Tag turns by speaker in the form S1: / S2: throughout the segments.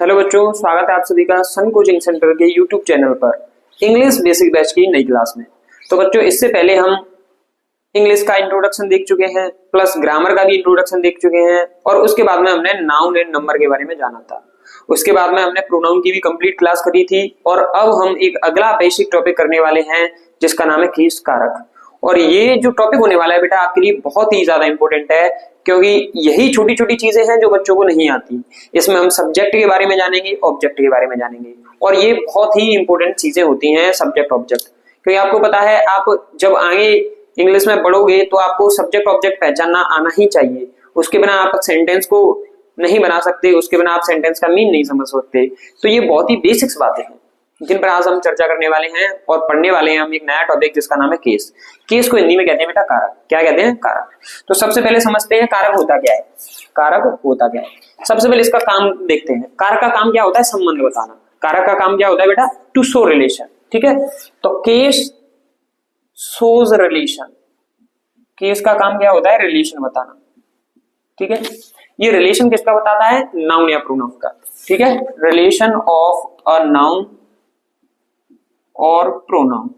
S1: Hello बच्चों, स्वागत है आप सभी का सन कोचिंग सेंटर के यूट्यूब चैनल पर इंग्लिश बेसिक बैच की नई क्लास में। तो बच्चों, इससे पहले हम इंग्लिश का इंट्रोडक्शन देख चुके हैं, प्लस ग्रामर का भी इंट्रोडक्शन देख चुके हैं, और उसके बाद में हमने नाउन एंड नंबर के बारे में जाना था। उसके बाद में हमने प्रोनाउन की भी कंप्लीट क्लास करी थी, और अब हम एक अगला बेसिक टॉपिक करने वाले हैं जिसका नाम है केस कारक। और ये जो टॉपिक होने वाला है बेटा आपके लिए बहुत ही ज्यादा इंपॉर्टेंट है, क्योंकि यही छोटी छोटी चीजें हैं जो बच्चों को नहीं आती। इसमें हम सब्जेक्ट के बारे में जानेंगे, ऑब्जेक्ट के बारे में जानेंगे, और ये बहुत ही इंपॉर्टेंट चीजें होती हैं सब्जेक्ट ऑब्जेक्ट। क्योंकि आपको पता है, आप जब आगे इंग्लिश में पढ़ोगे तो आपको सब्जेक्ट ऑब्जेक्ट पहचानना आना ही चाहिए। उसके बिना आप सेंटेंस को नहीं बना सकते, उसके बिना आप सेंटेंस का मीन नहीं समझ सकते। तो ये बहुत ही बेसिक्स बातें हैं जिन पर आज हम चर्चा करने वाले हैं और पढ़ने वाले हैं हम एक नया टॉपिक जिसका नाम है केस। केस को हिंदी में कहते हैं बेटा कारक। क्या कहते हैं? कारक। तो सबसे पहले समझते हैं कारक होता क्या है। कारक होता क्या है, सबसे पहले इसका काम देखते हैं। कारक का काम क्या होता है? संबंध बताना। कारक का काम क्या होता है बेटा? To show relation. ठीक है, तो केस शोज रिलेशन। केस का काम क्या होता है? रिलेशन बताना। ठीक है, ये रिलेशन किसका बताता है? नाउन या प्रोनाउन का। ठीक है, रिलेशन ऑफ अ नाउन और प्रोनाउन,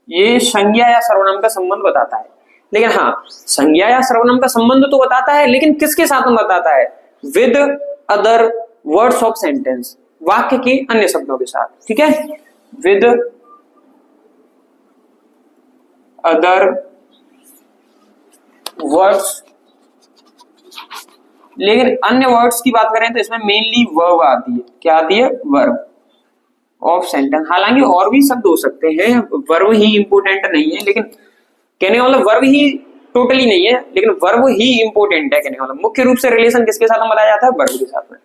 S1: ये संज्ञा या सर्वनाम का संबंध बताता है। लेकिन हाँ, संज्ञा या सर्वनाम का संबंध तो बताता है, लेकिन किसके साथ में बताता है? With other words of sentence, वाक्य के अन्य शब्दों के साथ। ठीक है, विद अदर वर्ड्स। लेकिन अन्य वर्ड्स की बात करें तो इसमें मेनली वर्ब आती है। क्या आती है? Verb of sentence. हालांकि और भी शब्द हो सकते हैं, वर्ब ही इंपोर्टेंट नहीं है, लेकिन कहने वाला वर्ब ही टोटली नहीं है, लेकिन वर्ब ही इंपोर्टेंट है। कहने वाला मुख्य रूप से रिलेशन किसके साथ में बताया जाता है? वर्ब के साथ में।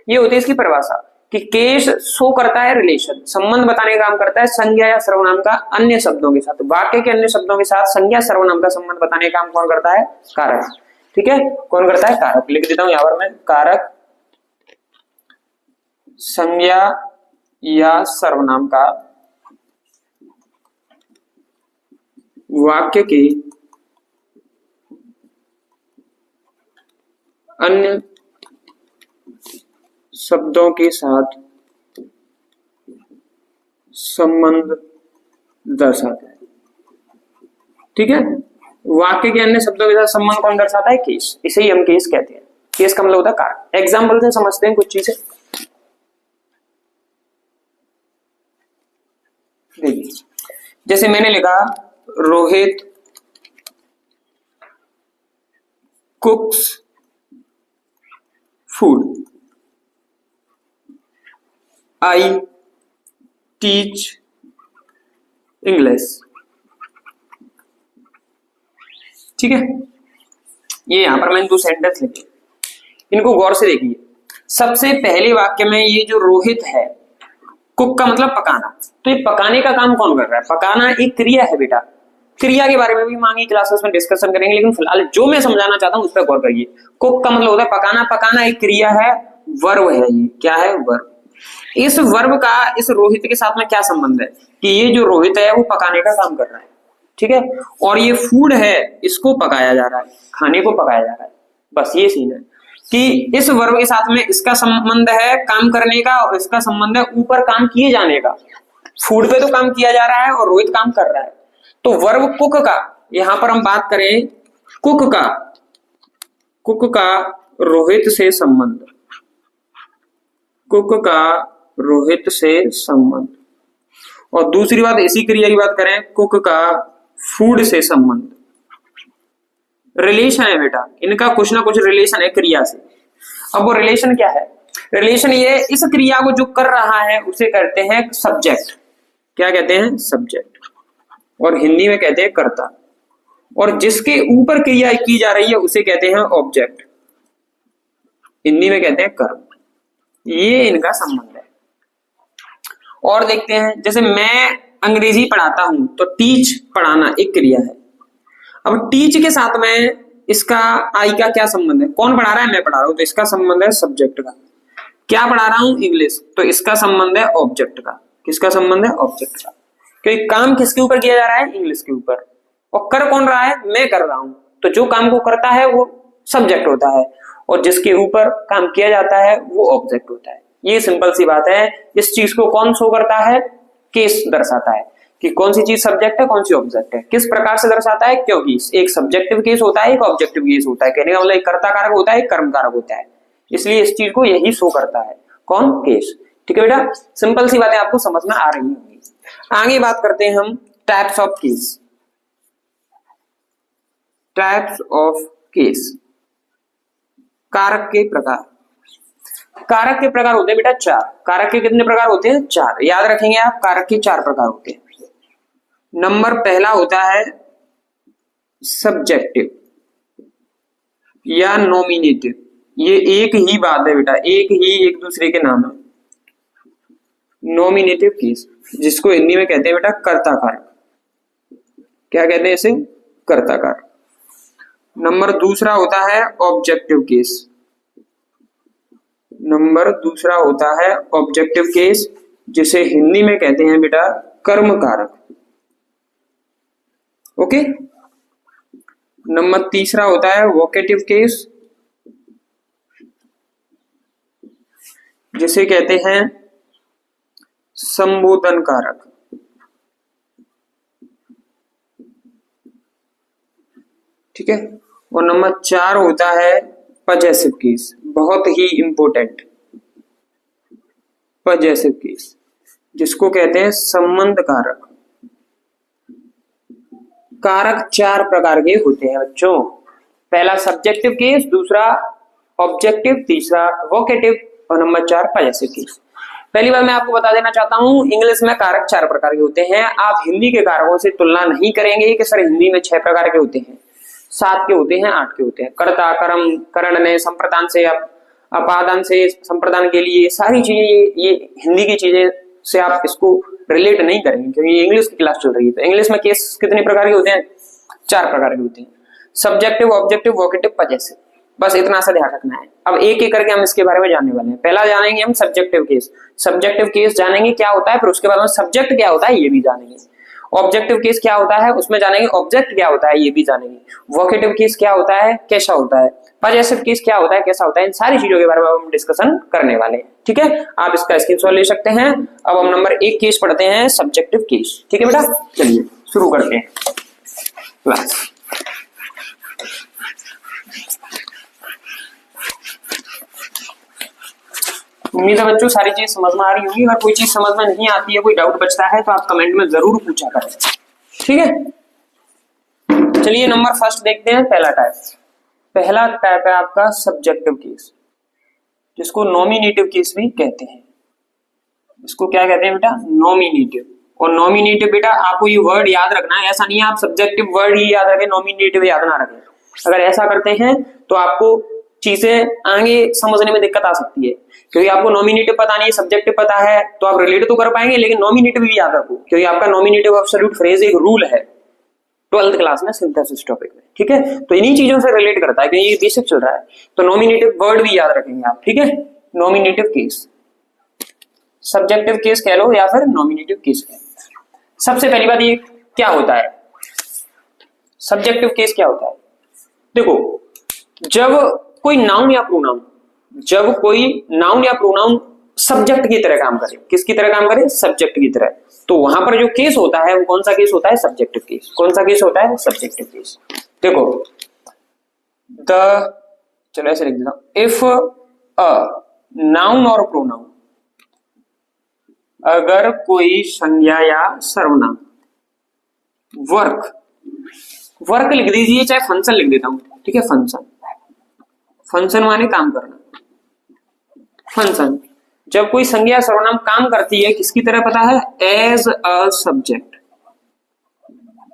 S1: ये होती है इसकी परिभाषा कि केस शो करता है रिलेशन, संबंध बताने का काम करता है संज्ञा या सर्वनाम का अन्य शब्दों के साथ। वाक्य के अन्य शब्दों के साथ संज्ञा सर्वनाम का संबंध बताने का काम कौन करता है? कारक। ठीक है, कौन करता है? कारक। लिख देता हूं यहां पर मैं, कारक संज्ञा या सर्वनाम का वाक्य के अन्य शब्दों के साथ संबंध दर्शाता है। ठीक है, वाक्य के अन्य शब्दों के साथ संबंध कौन दर्शाता है? केस। इसे ही हम केस कहते हैं। केस का मतलब होता है कारक। एग्जाम्पल से समझते हैं कुछ चीजें। देखिए, जैसे मैंने लिखा Rohit कुक्स food, I teach English. ठीक है, ये यहां पर मैंने दो सेंटेंस लिखे, इनको गौर से देखिए। सबसे पहले वाक्य में ये जो रोहित है, कुक का मतलब पकाना, तो ये पकाने का काम कौन कर रहा है? पकाना एक क्रिया है बेटा। क्रिया के बारे में भी हम आगे क्लासेस में डिस्कशन करेंगे, लेकिन फिलहाल जो मैं समझाना चाहता हूं उस पर गौर करिए। कुक का मतलब होता है पकाना। पकाना एक क्रिया है, वर्ब है। ये क्या है? वर्ब। इस वर्ब का इस रोहित के साथ में क्या संबंध है कि ये जो रोहित है वो पकाने का काम कर रहा है। ठीक है, और ये फूड है, इसको पकाया जा रहा है, खाने को पकाया जा रहा है। बस ये सीन है कि इस वर्ब के साथ में इसका संबंध है काम करने का, और इसका संबंध है ऊपर काम किए जाने का। फूड पे तो काम किया जा रहा है और रोहित काम कर रहा है। तो वर्ब कुक का, यहां पर हम बात करें कुक का रोहित से संबंध, कुक का रोहित से संबंध। और दूसरी बात, इसी क्रिया की बात करें, कुक का फूड से संबंध। रिलेशन है बेटा, इनका कुछ ना कुछ रिलेशन है क्रिया से। अब वो रिलेशन क्या है? रिलेशन ये इस क्रिया को जो कर रहा है उसे कहते हैं सब्जेक्ट। क्या कहते हैं? सब्जेक्ट। और हिंदी में कहते हैं कर्ता। और जिसके ऊपर क्रिया की जा रही है उसे कहते हैं ऑब्जेक्ट। हिंदी में कहते हैं कर्म। ये इनका संबंध है। और देखते हैं, जैसे मैं अंग्रेजी पढ़ाता हूं तो टीच पढ़ाना एक क्रिया है। अब टीच के साथ में इसका आई का क्या संबंध है? कौन पढ़ा रहा है? मैं पढ़ा रहा हूं, तो इसका संबंध है सब्जेक्ट का। क्या पढ़ा रहा हूं? इंग्लिश, तो इसका संबंध है ऑब्जेक्ट का। किसका संबंध है? ऑब्जेक्ट का। क्योंकि काम किसके ऊपर किया जा रहा है? इंग्लिश के ऊपर। और कर कौन रहा है? मैं कर रहा हूं, तो जो काम को करता है वो सब्जेक्ट होता है। और जिसके ऊपर काम किया जाता है वो ऑब्जेक्ट होता है। ये सिंपल सी बात है। इस चीज को कौन शो करता है? केस दर्शाता है कि कौन सी चीज सब्जेक्ट है, कौन सी ऑब्जेक्ट है। किस प्रकार से दर्शाता है? क्योंकि एक सब्जेक्टिव केस होता है, एक ऑब्जेक्टिव केस होता है। कहने का मतलब एक कर्ता कारक होता है, एक कर्म कारक होता है, इसलिए इस चीज को यही शो करता है। कौन? केस। ठीक है बेटा, सिंपल सी बातें आपको समझ में आ रही होंगी। आगे बात करते हैं हम types of case. Types of case, कारक के प्रकार। कारक के प्रकार होते हैं बेटा 4। कारक के कितने प्रकार होते हैं? 4। याद रखेंगे आप, कारक के 4 प्रकार होते हैं। नंबर पहला होता है सब्जेक्टिव या नॉमिनेटिव। ये एक ही बात है बेटा, एक ही एक दूसरे के नाम है। नॉमिनेटिव केस, जिसको हिंदी में कहते हैं बेटा कर्ता कारक। क्या कहते हैं इसे? कर्ता कारक। नंबर दूसरा होता है ऑब्जेक्टिव केस। नंबर दूसरा होता है ऑब्जेक्टिव केस, जिसे हिंदी में कहते हैं बेटा कर्म कारक। ओके। नंबर तीसरा होता है वोकेटिव केस, जिसे कहते हैं संबोधन कारक। ठीक है। और नंबर 4 होता है पजेसिव केस, बहुत ही इंपॉर्टेंट। पजेसिव केस, जिसको कहते हैं संबंध कारक। कारक 4 प्रकार के होते हैं बच्चों। पहला सब्जेक्टिव केस, दूसरा ऑब्जेक्टिव, तीसरा वोकेटिव और नंबर 4 पजेसिव केस। पहली बार मैं आपको बता देना चाहता हूं, इंग्लिश में कारक 4 प्रकार के होते हैं। आप हिंदी के कारकों से तुलना नहीं करेंगे कि सर हिंदी में 6 प्रकार के होते हैं, 7 के होते हैं, 8 के होते हैं। कर्ता, कर्म, करण ने, संप्रदान से, अपादान से, संप्रदान के लिए, सारी चीजें ये हिंदी की चीजें से आप इसको रिलेट नहीं करेंगे, क्योंकि ये इंग्लिश की क्लास चल रही है। तो इंग्लिश में केस कितने प्रकार के होते हैं? 4 प्रकार के होते हैं। Subjective, objective, vocative, possessive. बस इतना सा ध्यान रखना है। अब एक एक करके हम इसके बारे में जानने वाले हैं। पहला जानेंगे हम सब्जेक्टिव केस। सब्जेक्टिव केस जानेंगे क्या होता है, फिर उसके बाद में सब्जेक्ट क्या होता है ये भी जानेंगे। ऑब्जेक्टिव केस क्या होता है उसमें जानेंगे, ऑब्जेक्ट क्या होता है ये भी जानेंगे। वोकेटिव केस क्या होता है, कैसा होता है। पजेसिव केस क्या होता है, कैसा होता है। इन सारी चीजों के बारे में हम डिस्कशन करने वाले हैं। ठीक है, आप इसका स्क्रीनशॉट ले सकते हैं। अब हम नंबर 1 केस पढ़ते हैं, सब्जेक्टिव केस। ठीक है बेटा, चलिए शुरू करते हैं क्लास। उम्मीद है बच्चों सारी चीज समझ में आ रही होगी। अगर कोई चीज समझ में नहीं आती है, कोई डाउट बचता है तो आप कमेंट में जरूर पूछा करें। ठीक है, चलिए नंबर फर्स्ट देखते हैं। पहला टाइप है आपका सब्जेक्टिव केस, जिसको नॉमिनेटिव केस भी कहते हैं। इसको क्या कहते हैं बेटा? नॉमिनेटिव। और नॉमिनेटिव बेटा आपको ये वर्ड याद रखना है। ऐसा नहीं है आप सब्जेक्टिव वर्ड ही याद रखें, नॉमिनेटिव याद ना रखें। अगर ऐसा करते हैं तो आपको चीजें आगे समझने में दिक्कत आ सकती है, क्योंकि आपको नॉमिनेटिव पता नहीं है, सब्जेक्टिव पता है तो आप रिलेट तो कर पाएंगे, लेकिन नॉमिनेटिव भी याद रखो, क्योंकि आपका नॉमिनेटिव एब्सोल्यूट फ्रेज एक रूल है 12th क्लास में सिंथेसिस टॉपिक में। ठीक है, तो इन्हीं चीजों से रिलेट करता है, क्योंकि ये बेसिक चल रहा है। तो नॉमिनेटिव वर्ड भी याद रखेंगे आप। ठीक है, नॉमिनेटिव केस, सब्जेक्टिव केस कह लो या फिर नॉमिनेटिव केस कह लो। सबसे पहली बात, ये क्या होता है सब्जेक्टिव केस? क्या होता है? देखो, जब कोई नाउन या प्रोनाउन सब्जेक्ट की तरह काम करे, किसकी तरह काम करे? सब्जेक्ट की तरह, तो वहां पर जो केस होता है वो कौन सा केस होता है? Subjective case. कौन सा केस होता है? Subjective case. देखो, चलो ऐसे लिख देता हूं, इफ अ नाउन और प्रोनाउन, अगर कोई संज्ञा या सर्वनाम, वर्क लिख दीजिए, चाहे फंक्शन लिख देता हूं। ठीक है, फंक्शन माने काम करना। फंक्शन, जब कोई संज्ञा सर्वनाम काम करती है किसकी तरह पता है? एज अ सब्जेक्ट,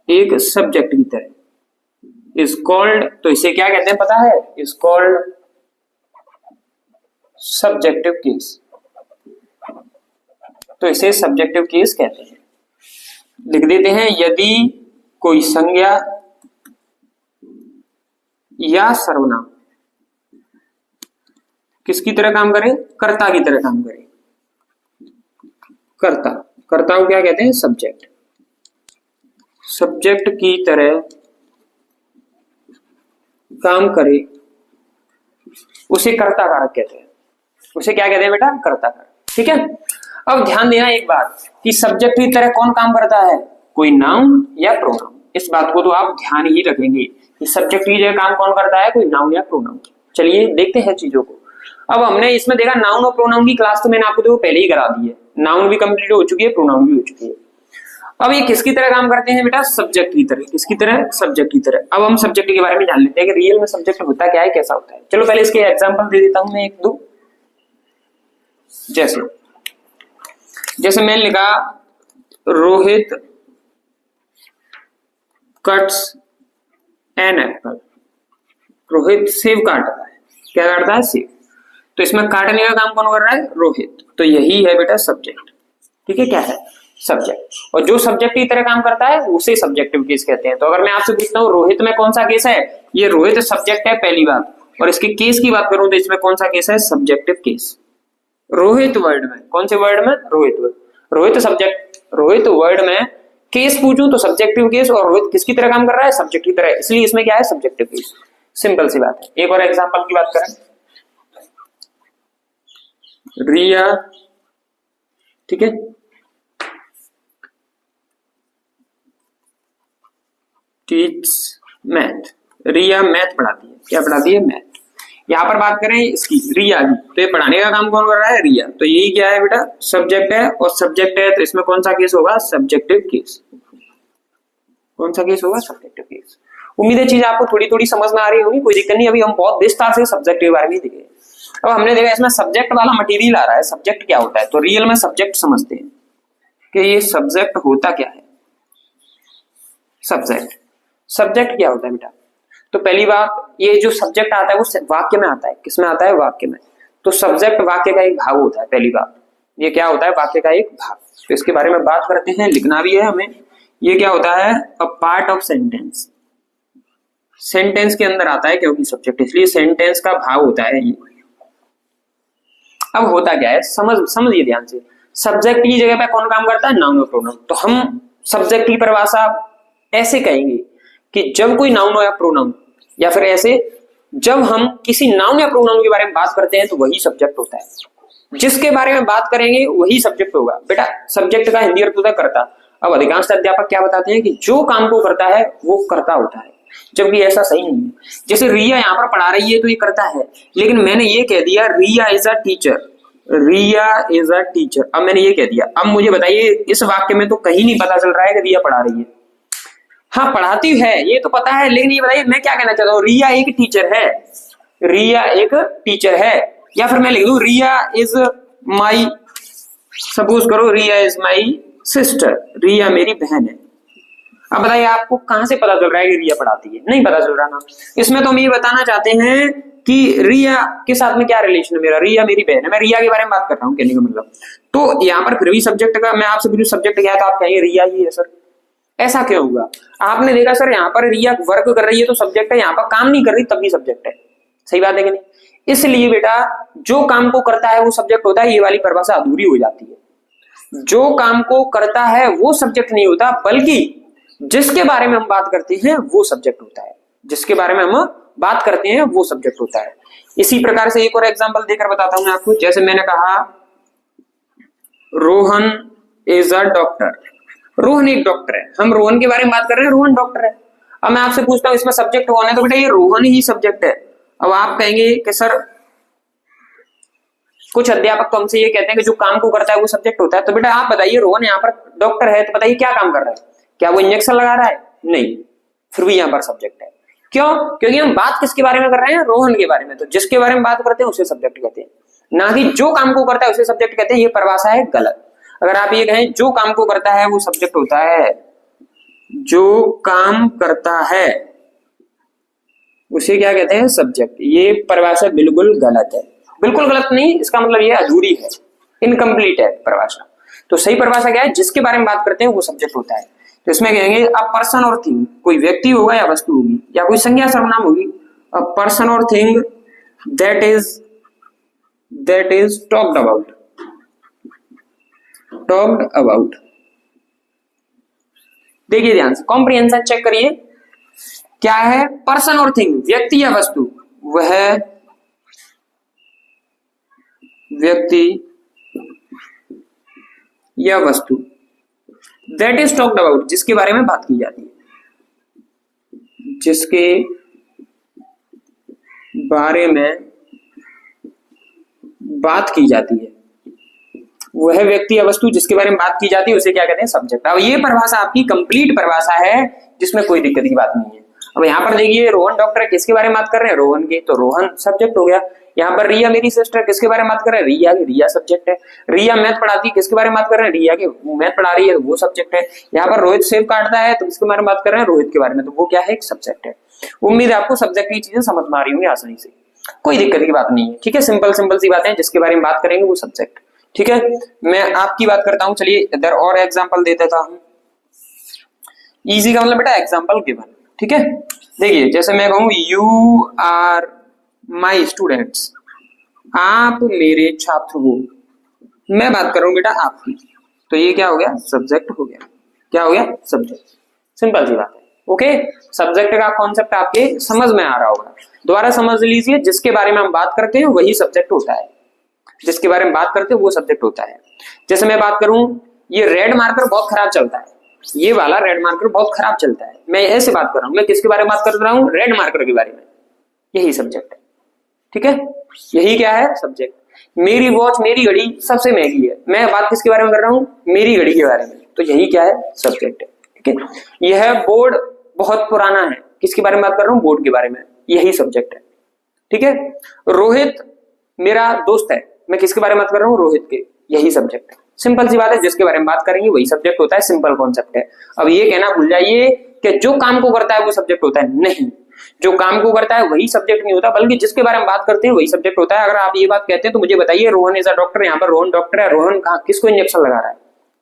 S1: एक सब्जेक्ट की तरह। इज कॉल्ड, तो इसे क्या कहते हैं पता है? Is called subjective case. तो इसे सब्जेक्टिव केस कहते हैं। लिख देते हैं, यदि कोई संज्ञा या सर्वनाम किसकी तरह काम करे? कर्ता की तरह काम करे। कर्ता को क्या कहते हैं? सब्जेक्ट। सब्जेक्ट की तरह काम करे उसे कर्ता कारक कहते हैं। उसे क्या कहते हैं बेटा? कर्ता कारक। ठीक है, अब ध्यान देना एक बात कि सब्जेक्ट की तरह कौन काम करता है? कोई नाउन या प्रोनाउन। इस बात को तो आप ध्यान ही रखेंगे कि सब्जेक्ट की जगह काम कौन करता है? कोई नाउन या प्रोनाउन। चलिए देखते हैं चीजों को। अब हमने इसमें देखा नाउन और प्रोनाउन की क्लास तो मैंने आपको देखो पहले ही करा दी है। नाउन भी कंप्लीट हो चुकी है, प्रोनाउन भी हो चुकी है। अब ये किसकी तरह काम करते हैं बेटा? सब्जेक्ट की तरह। किसकी तरह? सब्जेक्ट की तरह। अब हम सब्जेक्ट के बारे में जान लेते हैं कि रियल में सब्जेक्ट होता क्या है, कैसा होता है। चलो पहले इसके एग्जांपल दे देता हूं मैं एक दो। जैसे मैंने लिखा Rohit cuts an apple. Rohit सेब काट रहा है। क्या काटता है? सेब। तो इसमें काटने का काम कौन कर रहा है? रोहित। तो यही है बेटा सब्जेक्ट। ठीक है, क्या है? सब्जेक्ट। और जो सब्जेक्ट की तरह काम करता है उसे सब्जेक्टिव केस कहते हैं। तो अगर मैं आपसे पूछता हूँ रोहित में कौन सा केस है? ये रोहित सब्जेक्ट है पहली बात, और इसके केस की बात करूं तो इसमें कौन सा केस है? Subjective case. रोहित वर्ड में, कौन से वर्ड में? Rohit word. Rohit subject, Rohit word में केस पूछूं तो सब्जेक्टिव केस, और रोहित किसकी तरह काम कर रहा है? सब्जेक्ट की तरह, इसलिए इसमें क्या है? Subjective case. सिंपल सी बात है। एक और एग्जांपल की बात करें, रिया, ठीक है, टीच मैथ। रिया मैथ पढ़ाती है। क्या पढ़ाती है? मैथ। यहां पर बात करें इसकी रिया की, तो ये पढ़ाने का काम कौन कर रहा है? रिया। तो यही क्या है बेटा? सब्जेक्ट है, और सब्जेक्ट है तो इसमें कौन सा केस होगा? Subjective case. कौन सा केस होगा? Subjective case. उम्मीद है चीज आपको थोड़ी थोड़ी समझ में आ रही होगी, कोई दिक्कत नहीं। अभी हम बहुत विस्तार से सब्जेक्ट के बारे में देखेंगे। अब हमने देखा इसमें सब्जेक्ट वाला मटेरियल आ रहा है। सब्जेक्ट क्या होता है? तो रियल में सब्जेक्ट समझते हैं कि ये सब्जेक्ट होता क्या है। सब्जेक्ट, सब्जेक्ट क्या होता है बेटा? तो पहली बात, ये जो सब्जेक्ट आता है वो वाक्य में आता है। किसमें आता है? वाक्य में। तो सब्जेक्ट वाक्य का एक भाग होता है। पहली बात, ये क्या होता है? वाक्य का एक भाग। तो इसके बारे में बात करते हैं, लिखना भी है हमें। ये क्या होता है? A part of sentence. Sentence के अंदर आता है क्योंकि सब्जेक्ट, इसलिए सेंटेंस का भाग होता है ये। अब होता क्या है? समझिए ध्यान से। सब्जेक्ट की जगह पे कौन काम करता है? नाउन और प्रोनाउन। तो हम सब्जेक्ट की परिभाषा ऐसे कहेंगे कि जब कोई नाउन या प्रोनाउन, या फिर ऐसे जब हम किसी नाउन या प्रोनाउन के बारे में बात करते हैं तो वही सब्जेक्ट होता है। जिसके बारे में बात करेंगे वही सब्जेक्ट होगा। बेटा सब्जेक्ट का हिंदी अर्थ होता है कर्ता। अब अधिकांश अध्यापक क्या बताते हैं कि जो काम को करता है वो कर्ता होता है, जबकि ऐसा सही नहीं है। जैसे रिया यहाँ पर पढ़ा रही है तो ये करता है, लेकिन मैंने ये कह दिया Riya is a teacher. Riya is a teacher. अब मैंने ये कह दिया। अब मुझे बताइए इस वाक्य में तो कहीं नहीं पता चल रहा है कि रिया पढ़ा रही है। हाँ पढ़ाती है ये तो पता है, लेकिन ये बताइए मैं क्या कहना चाहता हूँ? रिया एक टीचर है। रिया एक टीचर है। या फिर मैं लिख दूं रिया इज माई, सपोज करो रिया इज माई सिस्टर। रिया मेरी बहन है। अब बताइए आपको कहां से पता चल रहा है कि रिया पढ़ाती है? नहीं पता चल रहा ना। इसमें तो हम ये बताना चाहते हैं कि रिया के साथ में क्या रिलेशन है मेरा? रिया मेरी बहन है। मैं रिया के बारे में बात कर रहा हूँ कहने का मतलब। तो यहाँ पर फिर भी सब्जेक्ट का, मैं आपसे पूछूं सब्जेक्ट क्या है तो आप कहेंगे रिया ही है सर। ऐसा क्यों होगा? आपने देखा सर यहाँ पर रिया वर्क कर रही है तो सब्जेक्ट है, यहाँ पर काम नहीं कर रही तब भी सब्जेक्ट है। सही बात है कि नहीं? इसलिए बेटा जो काम को करता है वो सब्जेक्ट होता है। ये वाली परिभाषा अधूरी हो जाती है। जो काम को करता है वो सब्जेक्ट नहीं होता, बल्कि जिसके बारे में हम बात करते हैं वो सब्जेक्ट होता है। जिसके बारे में हम बात करते हैं वो सब्जेक्ट होता है। इसी प्रकार से एक और एग्जांपल देकर बताता हूं मैं आपको। जैसे मैंने कहा Rohan is a doctor. Rohan एक डॉक्टर है। हम रोहन के बारे में बात कर रहे हैं, रोहन डॉक्टर है। अब मैं आपसे पूछता हूं इसमें सब्जेक्ट कौन है? तो बेटा ये रोहन ही सब्जेक्ट है। अब आप कहेंगे कि सर कुछ अध्यापक तो हमसे ये कहते हैं कि जो काम को करता है वो सब्जेक्ट होता है। तो बेटा आप बताइए रोहन यहाँ पर डॉक्टर है तो बताइए क्या काम कर रहा है? क्या वो इंजेक्शन लगा रहा है? नहीं, फिर भी यहाँ पर सब्जेक्ट है। क्यों? क्योंकि हम बात किसके बारे में कर रहे हैं? रोहन के बारे में। तो जिसके बारे में बात करते हैं उसे सब्जेक्ट कहते हैं, ना कि जो काम को करता है उसे सब्जेक्ट कहते हैं। ये परिभाषा है गलत। अगर आप ये कहें जो काम को करता है वो सब्जेक्ट होता है, जो काम करता है उसे क्या कहते हैं? सब्जेक्ट। ये परिभाषा बिल्कुल गलत है। बिल्कुल गलत नहीं, इसका मतलब ये अधूरी है, इनकम्प्लीट है परिभाषा। तो सही परिभाषा क्या है? जिसके बारे में बात करते हैं वो सब्जेक्ट होता है। तो इसमें कहेंगे अ पर्सन और थिंग, कोई व्यक्ति होगा या वस्तु होगी या कोई संज्ञा सर्वनाम होगी। अ पर्सन और thing that is talked about. देखिए ध्यान से, कॉम्प्रिहेंशन चेक करिए। क्या है? पर्सन और थिंग, व्यक्ति या वस्तु, वह व्यक्ति या वस्तु, दैट इज टॉक्ड अबाउट, जिसके बारे में बात की जाती है, जिसके बारे में बात की जाती है, वह व्यक्ति या वस्तु जिसके बारे में बात की जाती है उसे क्या कहते हैं? सब्जेक्ट। अब ये परिभाषा आपकी कंप्लीट परिभाषा है जिसमें कोई दिक्कत की बात नहीं है। अब यहाँ पर देखिए रोहन डॉक्टर किसके बारे में बात कर रहे हैं? रोहन के, तो रोहन सब्जेक्ट हो गया। यहाँ पर रिया मेरी सिस्टर किसके बारे में बात कर रहे हैं? रिया की, रिया सब्जेक्ट है। रिया मैथ पढ़ाती है, किसके बारे में बात कर रहे हैं? रिया के, मैथ पढ़ा रही है, वो सब्जेक्ट है। यहाँ पर रोहित सेब काटता है तो किसके बारे में बात कर रहे हैं? रोहित के बारे में, तो वो क्या है? एक सब्जेक्ट है। उम्मीद है आपको सब्जेक्ट की चीजें समझ में आ रही होंगी आसानी से, कोई दिक्कत की बात नहीं है। ठीक है, सिंपल सिंपल सी बातें, जिसके बारे में बात करेंगे वो सब्जेक्ट। ठीक है, मैं आपकी बात करता हूं। चलिए इधर और एग्जांपल देता था हम। इजी का मतलब बेटा एग्जांपल गिवन। ठीक है, देखिए जैसे मैं कहूं यू आर माई स्टूडेंट्स, आप मेरे छात्र हो। मैं बात कर रहा हूं बेटा आपकी, तो ये क्या हो गया? सब्जेक्ट हो गया। क्या हो गया? सब्जेक्ट। सिंपल सी बात है। ओके, सब्जेक्ट का कॉन्सेप्ट आपके समझ में आ रहा होगा। दोबारा समझ लीजिए, जिसके बारे में हम बात करते हैं वही सब्जेक्ट होता है, जिसके बारे में बात करते हैं वो सब्जेक्ट होता है। जैसे मैं बात करूं ये रेड मार्कर बहुत खराब चलता है, ये वाला रेड मार्कर बहुत खराब चलता है, मैं ऐसे बात कर रहा हूं। मैं किसके बारे में बात कर रहा हूं? रेड मार्कर के बारे में, यही सब्जेक्ट है। ठीक है, यही क्या है? सब्जेक्ट। मेरी वॉच, मेरी घड़ी सबसे महंगी है, मैं बात किसके बारे में कर रहा हूं? मेरी घड़ी के बारे में, तो यही क्या है? सब्जेक्ट है। ठीक है, यह बोर्ड बहुत पुराना है, किसके बारे में बात कर रहा हूं? बोर्ड के बारे में, यही सब्जेक्ट है। ठीक है, रोहित मेरा दोस्त है, मैं किसके बारे में बात कर रहा हूं? रोहित के, यही सब्जेक्ट है। सिंपल सी बात है, जिसके बारे में बात करेंगे वही सब्जेक्ट होता है, सिंपल कॉन्सेप्ट है। अब ये कहना भूल जाइए कि जो काम को करता है वो सब्जेक्ट होता है, नहीं, जो काम को करता है वही सब्जेक्ट नहीं होता, बल्कि जिसके बारे में बात करते हैं वही सब्जेक्ट होता है। अगर आप ये बात कहते हैं तो मुझे बताइए, रोहन इज अ डॉक्टर, यहाँ पर रोहन डॉक्टर है, रोहन कहाँ किसको इंजेक्शन लगा रहा है?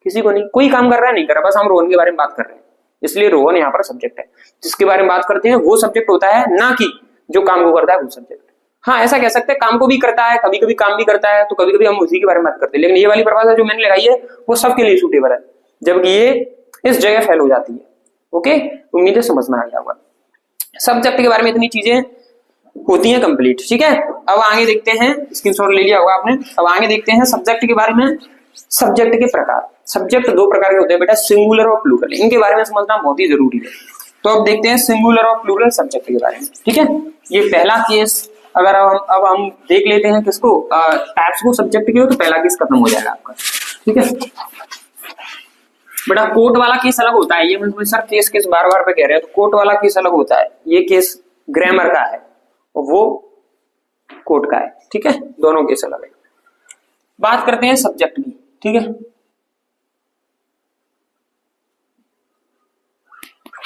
S1: किसी को नहीं, कोई काम कर रहा है नहीं कर रहा, बस हम रोहन के बारे में बात कर रहे हैं, इसलिए रोहन यहाँ पर सब्जेक्ट है। जिसके बारे में बात करते हैं वो सब्जेक्ट होता है, ना कि जो काम को करता है वो सब्जेक्ट। हाँ, ऐसा कह सकते हैं काम को भी करता है, कभी कभी काम भी करता है, तो कभी कभी हम उसी के बारे में बात करते हैं। लेकिन ये वाली परिभाषा जो मैंने लगाई है वो सबके लिए सूटेबल है, जबकि ये इस जगह फेल हो जाती है। ओके, उम्मीद है समझ में आ गया होगा। सब्जेक्ट के बारे में इतनी चीजें होती हैं कंप्लीट। ठीक है, अब आगे देखते हैं, स्क्रीनशॉट ले लिया होगा आपने। अब आगे देखते हैं सब्जेक्ट के बारे में। सब्जेक्ट के प्रकार, सब्जेक्ट दो प्रकार के होते हैं बेटा, सिंगुलर और प्लूरल, इनके बारे में समझना बहुत ही जरूरी है। तो अब देखते हैं सिंगुलर और प्लूरल सब्जेक्ट के बारे में। ठीक है, ये पहला केस अगर अब हम देख लेते हैं किसको, टाइप्स को सब्जेक्ट के हो, तो पहला केस खत्म हो जाएगा आपका। ठीक है बेटा, कोर्ट वाला केस अलग होता है, ये मतलब सर केस केस बार बार पे कह रहे हैं, तो कोर्ट वाला केस अलग होता है, ये केस ग्रामर का है और वो कोर्ट का है। ठीक है, दोनों केस अलग है। बात करते हैं सब्जेक्ट की। ठीक है,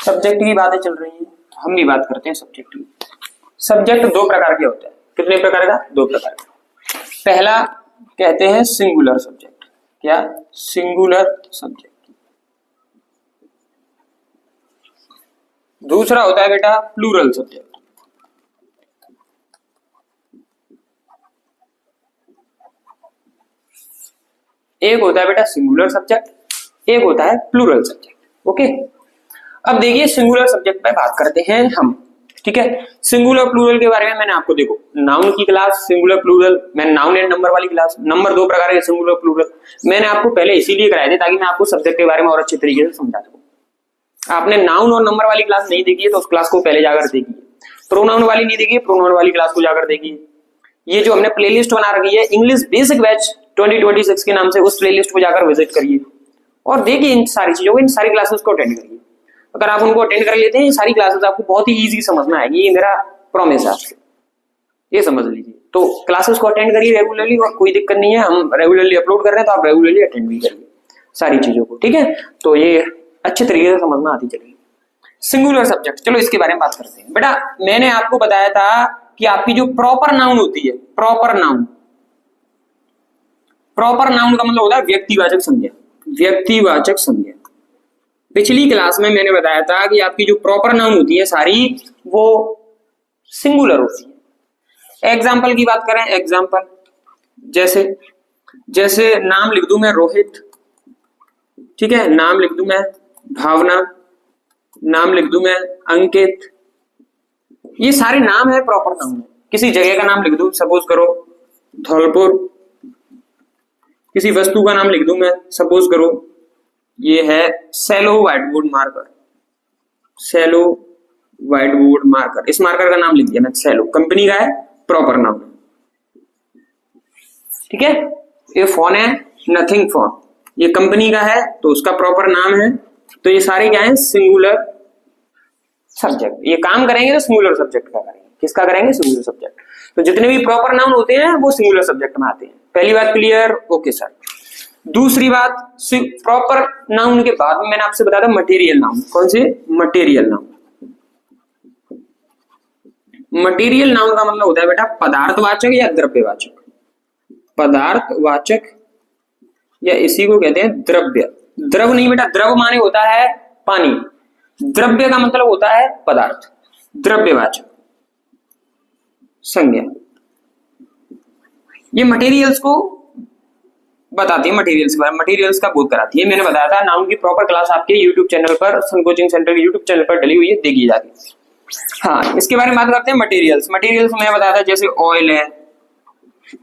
S1: सब्जेक्ट की बातें चल रही हैं, हम भी बात करते हैं सब्जेक्ट की। सब्जेक्ट दो प्रकार के होते हैं, कितने प्रकार का? दो प्रकार का। पहला कहते हैं सिंगुलर सब्जेक्ट। क्या? Singular subject. दूसरा होता है बेटा प्लूरल सब्जेक्ट। एक होता है बेटा सिंगुलर सब्जेक्ट, एक होता है प्लूरल सब्जेक्ट। ओके, अब देखिए सिंगुलर सब्जेक्ट पे बात करते हैं हम। ठीक है, सिंगुलर प्लूरल के बारे में मैंने आपको, देखो नाउन की क्लास सिंगुलर प्लूरल, मैंने नाउन एंड नंबर वाली क्लास, नंबर दो प्रकार के सिंगुलर प्लूरल मैंने आपको पहले इसीलिए कराए थे ताकि मैं आपको सब्जेक्ट के बारे में और अच्छे तरीके से समझा सकूं। आपने नाउन और नंबर वाली क्लास नहीं देखी है तो उस क्लास को पहले जाकर देखिए। प्रोनाउन वाली नहीं देखी, प्रोनाउन वाली क्लास को जाकर देखिए। ये जो हमने प्लेलिस्ट बना रखी है इंग्लिश बेसिक बैच 2026 के नाम से, उस प्लेलिस्ट को जाकर विजिट करिए और देखिए इन सारी चीजों को, इन सारी क्लासेस को अटेंड करिए। अगर आप उनको अटेंड कर लेते हैं, सारी क्लासेस आपको बहुत ही इजी समझ में आएगी, ये मेरा प्रॉमिस है आपसे, ये समझ लीजिए। तो क्लासेस को अटेंड करिए रेगुलरली और कोई दिक्कत नहीं है, हम रेगुलरली अपलोड कर रहे हैं तो आप रेगुलरली अटेंड भी करिए सारी चीजों को। ठीक है, तो ये अच्छे तरीके से समझ में आती चलेगी। सिंगुलर सब्जेक्ट, चलो इसके बारे में बात करते हैं। बेटा मैंने आपको बताया था कि आपकी जो प्रॉपर नाउन होती है, प्रॉपर नाउन, प्रॉपर नाउन का मतलब होता है व्यक्तिवाचक संज्ञा, व्यक्तिवाचक संज्ञा। पिछली क्लास में मैंने बताया था कि आपकी जो प्रॉपर नाउन होती है सारी वो सिंगुलर होती है। एग्जाम्पल की बात करें, एग्जाम्पल जैसे जैसे नाम लिख दूं मैं रोहित, ठीक है, नाम लिख दूं मैं भावना, नाम लिख दूं मैं अंकित, ये सारे नाम है प्रॉपर नाउन है। किसी जगह का नाम लिख दूं, सपोज करो धौलपुर, किसी वस्तु का नाम लिख दूं मैं, सपोज करो ये है सेलो व्हाइट बोर्ड मार्कर, सेलो व्हाइट बोर्ड मार्कर, इस मार्कर का नाम लिख दिया मैं सेलो, कंपनी का है, प्रॉपर नाम, ठीक है। ये फोन है नथिंग फोन, ये कंपनी का है तो उसका प्रॉपर नाम है। तो ये सारे क्या है, सिंगुलर सब्जेक्ट। ये काम करेंगे तो सिंगुलर सब्जेक्ट का करेंगे, किसका करेंगे, सिंगुलर सब्जेक्ट। तो जितने भी प्रॉपर नाउन होते हैं वो सिंगुलर सब्जेक्ट में आते हैं। पहली बात क्लियर, ओके सर। दूसरी बात, प्रॉपर नाउन के बाद में मैंने आपसे बताया था मटेरियल नाउन। कौन से, मटेरियल नाउन। मटेरियल नाउन का मतलब होता है बेटा पदार्थवाचक या द्रव्यवाचक, पदार्थवाचक या इसी को कहते हैं द्रव्य। द्रव नहीं बेटा, द्रव माने होता है पानी, द्रव्य का मतलब होता है पदार्थ, द्रव्यवाचक संज्ञा। ये मटेरियल्स को बताती है, मटेरियल्स के बारे में, मटेरियल्स का बोध कराती है। मैंने बताया था नाउन की प्रॉपर क्लास आपके यूट्यूब चैनल पर, सन कोचिंग सेंटर के यूट्यूब चैनल पर डली हुई है, देखी जाती है। हाँ, इसके बारे में बात करते हैं मटेरियल्स। मटेरियल्स में बताया था जैसे ऑयल है,